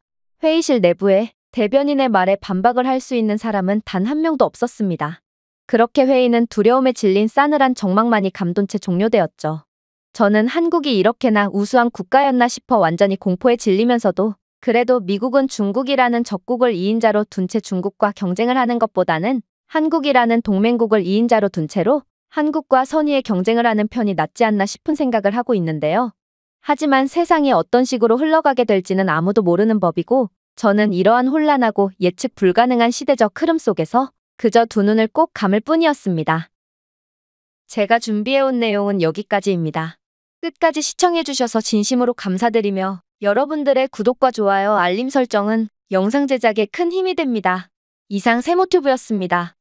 회의실 내부에 대변인의 말에 반박을 할 수 있는 사람은 단 한 명도 없었습니다. 그렇게 회의는 두려움에 질린 싸늘한 정막만이 감돈 채 종료되었죠. 저는 한국이 이렇게나 우수한 국가였나 싶어 완전히 공포에 질리면서도 그래도 미국은 중국이라는 적국을 2인자로 둔 채 중국과 경쟁을 하는 것보다는 한국이라는 동맹국을 2인자로 둔 채로 한국과 선의의 경쟁을 하는 편이 낫지 않나 싶은 생각을 하고 있는데요. 하지만 세상이 어떤 식으로 흘러가게 될지는 아무도 모르는 법이고 저는 이러한 혼란하고 예측 불가능한 시대적 흐름 속에서 그저 두 눈을 꼭 감을 뿐이었습니다. 제가 준비해온 내용은 여기까지입니다. 끝까지 시청해주셔서 진심으로 감사드리며 여러분들의 구독과 좋아요, 알림 설정은 영상 제작에 큰 힘이 됩니다. 이상 세모튜브였습니다.